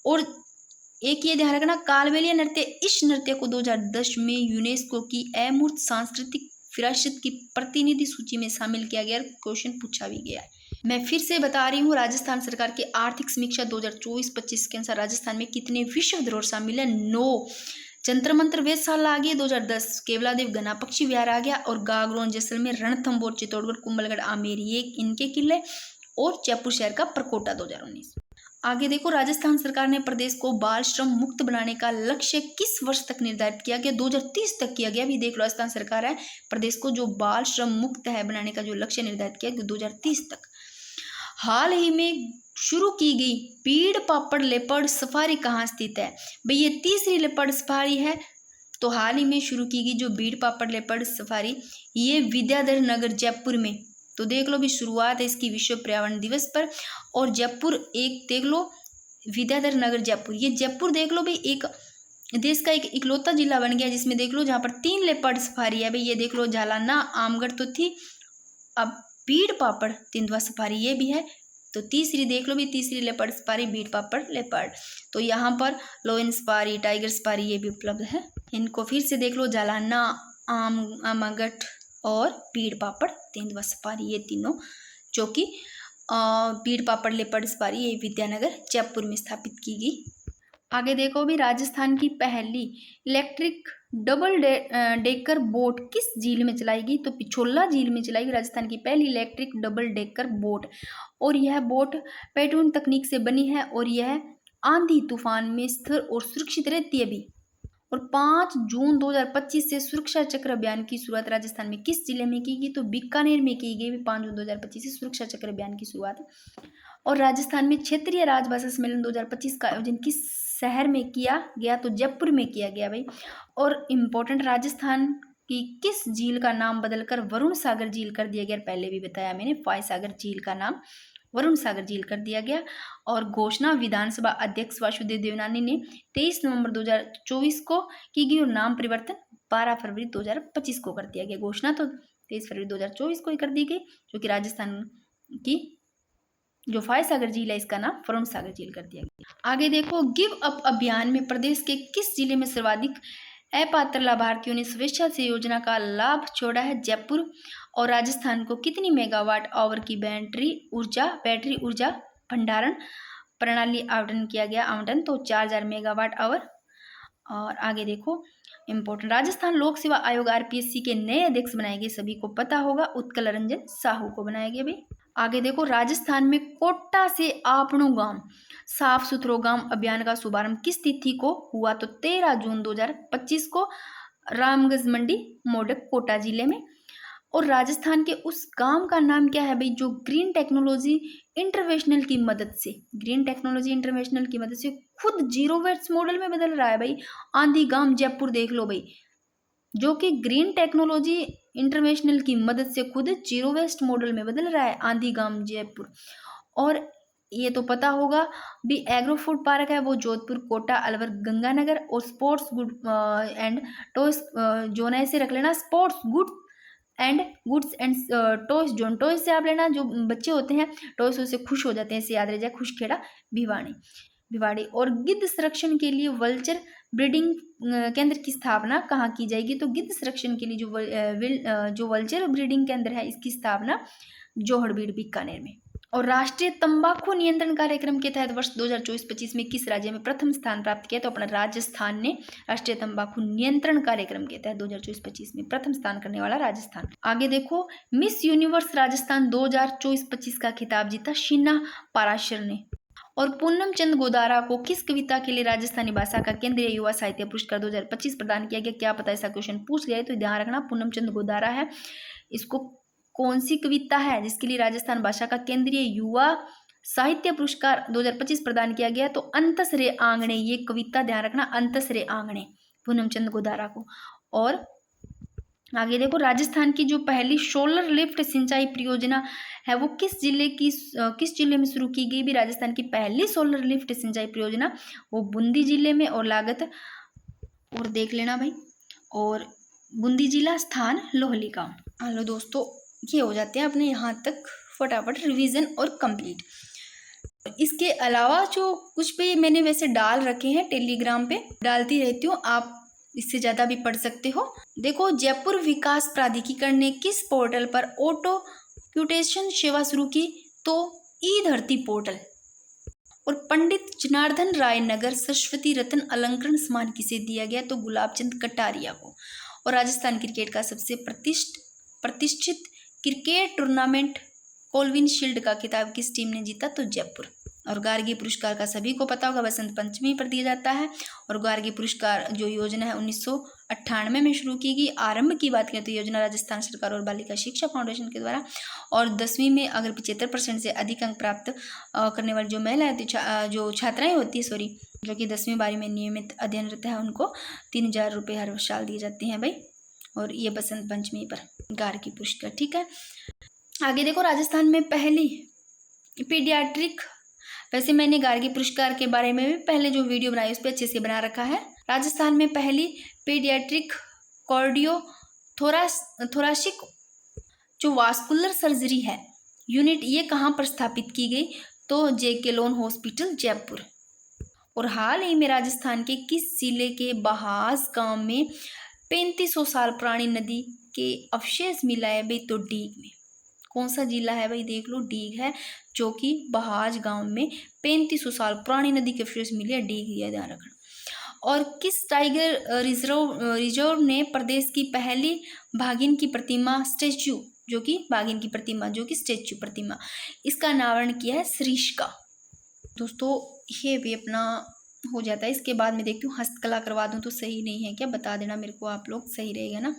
और एक ये ध्यान रखना, कालबेलिया नृत्य, इस नृत्य को 2010 में यूनेस्को की अमूर्त सांस्कृतिक विरासत की प्रतिनिधि सूची में शामिल किया गया, क्वेश्चन पूछा भी गया है। मैं फिर से बता रही हूँ, राजस्थान सरकार की आर्थिक समीक्षा 2024-25 के अनुसार राजस्थान में कितने विश्व धरोहर शामिल है? 9। जंतर मंतर वेधशाला आ गई 2010, केवलादेव घना पक्षी विहार आ गया, और गागरोन जैसलमेर, रणथंभौर, चित्तौड़गढ़, कुंभलगढ़, आमेर, ये इनके किले, और जयपुर शहर का प्रकोटा 2019। आगे देखो, राजस्थान सरकार ने प्रदेश को बाल श्रम मुक्त बनाने का लक्ष्य किस वर्ष तक निर्धारित किया गया? 2030 तक किया गया। अभी देख लो, राजस्थान सरकार है, प्रदेश को जो बाल श्रम मुक्त है बनाने का जो लक्ष्य निर्धारित किया गया 2030 तक। हाल ही में शुरू की गई पीड़ पापड़ लेपर्ड सफारी कहाँ स्थित है? भाई ये तीसरी लेपर्ड सफारी है। तो हाल ही में शुरू की गई जो बीड़ पापड़ लेपर्ड सफारी, ये विद्याधर नगर जयपुर में, तो देख लो भी शुरुआत है इसकी विश्व पर्यावरण दिवस पर। और जयपुर एक देख लो, विद्याधर नगर जयपुर, ये जयपुर देख लो भाई एक देश का एक इकलौता जिला बन गया जिसमें देख लो जहाँ पर 3 लेपर्ड सफारी है। भाई ये देख लो, झालाना आमगढ़ तो थी, अब बीड़ पापड़ तेंदुआ सफारी ये भी है। तो तीसरी देख लो भी, तीसरी लेपर्ड सफारी बीड़ पापड़ लेपर्ड। तो यहाँ पर लोयन सफारी, टाइगर सफारी ये भी उपलब्ध है। इनको फिर से देख लो, झालाना, आमगढ़ और बीड़ पापड़ तेंदुआ सफारी, ये तीनों जो कि बीड़ पापड़ लेपर्ड सफारी ये विद्यानगर जयपुर में स्थापित की गई। आगे देखो भी, राजस्थान की पहली इलेक्ट्रिक डबल डेकर बोट किस झील में चलाएगी? तो पिछोला झील में चलाएगी राजस्थान की पहली इलेक्ट्रिक डबल डेकर बोट। और यह बोट पैटून तकनीक से बनी है और यह आंधी तूफान में स्थिर और सुरक्षित रहती है भी। और 5 जून 2025 से सुरक्षा चक्र अभियान की शुरुआत राजस्थान में किस जिले में की गई? तो बीकानेर में की गई। 5 जून 2025 से सुरक्षा चक्र अभियान की शुरुआत। और राजस्थान में क्षेत्रीय राजभाषा सम्मेलन 2025 का आयोजन किस शहर में किया गया? तो जयपुर में किया गया भाई। और इम्पोर्टेंट, राजस्थान की किस झील का नाम बदलकर वरुण सागर झील कर दिया गया? पहले भी बताया मैंने, फाय सागर झील का नाम वरुण सागर झील कर दिया गया। और घोषणा विधानसभा अध्यक्ष वासुदेव देवनानी ने 23 नवंबर 2024 को की गई और नाम परिवर्तन 12 फरवरी 2025 को कर दिया गया। घोषणा तो 23 फरवरी 2024 को ही कर दी गई, जो कि राजस्थान की जो फाय सागर झील है इसका नाम वरुण सागर झील कर दिया गया। आगे देखो, गिव अप अभियान में प्रदेश के किस जिले में सर्वाधिक अपात्र लाभार्थियों ने स्वेच्छा से योजना का लाभ छोड़ा है? जयपुर। और राजस्थान को कितनी मेगावाट आवर की बैटरी ऊर्जा भंडारण प्रणाली आवंटन किया गया? आवंटन तो 4000 मेगावाट आवर। और आगे देखो, इम्पोर्टेंट, राजस्थान लोक सेवा आयोग RPSC के नए अध्यक्ष बनाए गए, सभी को पता होगा, उत्कल रंजन साहू को बनाया गया भाई। आगे देखो, राजस्थान में कोटा से आपनो गांव साफ सुथरो गांव अभियान का शुभारंभ किस तिथि को हुआ? तो 13 जून 2025 को रामगंज मंडी मोडक कोटा जिले में। और राजस्थान के उस गांव का नाम क्या है भाई, जो ग्रीन टेक्नोलॉजी इंटरनेशनल की मदद से खुद जीरो वेस्ट मॉडल में बदल रहा है भाई। आंधी गांव जयपुर देख लो भाई, जो कि ग्रीन टेक्नोलॉजी इंटरनेशनल की मदद से खुद जीरो वेस्ट मॉडल में बदल रहा है, आंधी गांव जयपुर। और ये तो पता होगा भी, एग्रो फूड पार्क है वो जोधपुर, कोटा, अलवर, गंगानगर। और sports good and toys zone ऐसे रख लेना, sports goods and toys zone. Toys से आप लेना, जो बच्चे होते हैं टॉयज से खुश हो जाते हैं, इसे याद रह जाए, खुशखेड़ा भिवाड़ी। और गिद्ध संरक्षण के लिए वल्चर ब्रीडिंग केंद्र की स्थापना कहाँ की जाएगी? तो गिद्ध संरक्षण के लिए जो वल्चर ब्रीडिंग केंद्र है, इसकी स्थापना जोहड़बीड़ बीकानेर में। और राष्ट्रीय तंबाकू नियंत्रण कार्यक्रम के तहत वर्ष 2024-25 में किस राज्य में प्रथम स्थान प्राप्त किया? तो अपना राजस्थान ने राष्ट्रीय तंबाकू नियंत्रण कार्यक्रम के तहत 2024-25 में प्रथम स्थान करने वाला राजस्थान। आगे देखो, मिस यूनिवर्स राजस्थान 2024-25 का खिताब जीता शीना पाराशर ने। और पूनम चंद गोदारा को किस कविता के लिए राजस्थानी भाषा का केंद्रीय युवा साहित्य पुरस्कार 2025 प्रदान किया गया? क्या पता ऐसा क्वेश्चन पूछ लिया है, तो ध्यान रखना, पूनम चंद गोदारा है। इसको कौन सी कविता है जिसके लिए राजस्थान भाषा का केंद्रीय युवा साहित्य पुरस्कार 2025 प्रदान किया गया? तो अंतसरे आंगणे, ये कविता ध्यान रखना, अंतसरे आंगणे, पूनम चंद गोदारा को। और आगे देखो, राजस्थान की जो पहली सोलर लिफ्ट सिंचाई परियोजना है वो किस जिले में शुरू की गई? भी राजस्थान की पहली सोलर लिफ्ट सिंचाई परियोजना वो बूंदी जिले में, और लागत और देख लेना भाई, और बूंदी जिला, स्थान लोहली गांव। हेलो दोस्तों, ये हो जाते हैं अपने यहाँ तक फटाफट रिवीजन और कंप्लीट। इसके अलावा जो कुछ पे मैंने वैसे डाल रखे हैं टेलीग्राम पे डालती रहती हूँ, आप इससे ज़्यादा भी पढ़ सकते हो। देखो, जयपुर विकास प्राधिकरण ने किस पोर्टल पर ऑटो क्यूटेशन सेवा शुरू की? तो ई धरती पोर्टल। और पंडित जनार्दन राय नगर सरस्वती रत्न अलंकरण सम्मान किसे दिया गया? तो गुलाब चंद कटारिया को। और राजस्थान क्रिकेट का सबसे प्रतिष्ठित क्रिकेट टूर्नामेंट कोलविन शील्ड का खिताब किस टीम ने जीता? तो जयपुर। और गार्गी पुरस्कार का सभी को पता होगा, बसंत पंचमी पर दिया जाता है। और गार्गी पुरस्कार जो योजना है 1998 में शुरू की गई। आरंभ की बात करें तो योजना राजस्थान सरकार और बालिका शिक्षा फाउंडेशन के द्वारा। और 10वीं में अगर 75% से अधिक अंक प्राप्त करने वाली जो महिलाएं जो छात्राएं होती है जो कि 10वीं बारी में नियमित अध्ययनरत है, उनको 3000 रुपये हर साल दिए जाते हैं भाई। और ये बसंत पंचमी पर गार्गी पुरस्कार। ठीक है, आगे देखो, राजस्थान में पहली पीडियाट्रिक, वैसे मैंने गार्गी पुरस्कार के बारे में भी पहले जो वीडियो बनाई उस पर अच्छे से बना रखा है। राजस्थान में पहली पीडियाट्रिक कार्डियो थोरासिक जो वास्कुलर सर्जरी है यूनिट, ये कहाँ पर स्थापित की गई? तो जेके लोन हॉस्पिटल जयपुर। और हाल ही में राजस्थान के किस जिले के बहास गांव में 3500 साल पुरानी नदी के अवशेष मिला है भाई? तो डीग में। कौन सा जिला है भाई? देख लो, डीग है, जो कि बहास गांव में 3500 साल पुरानी नदी के अवशेष मिले है, डीग, यह ध्यान रखना। और किस टाइगर रिजर्व ने प्रदेश की पहली बाघिन की प्रतिमा स्टैच्यू, जो कि बाघिन की प्रतिमा, जो कि स्टैच्यू प्रतिमा, इसका अनावरण किया है? सरिस्का। दोस्तों, ये भी अपना हो जाता है। इसके बाद में देखती हूँ हस्तकला करवा दूँ तो सही नहीं है क्या? बता देना मेरे को आप लोग, सही रहेगा ना।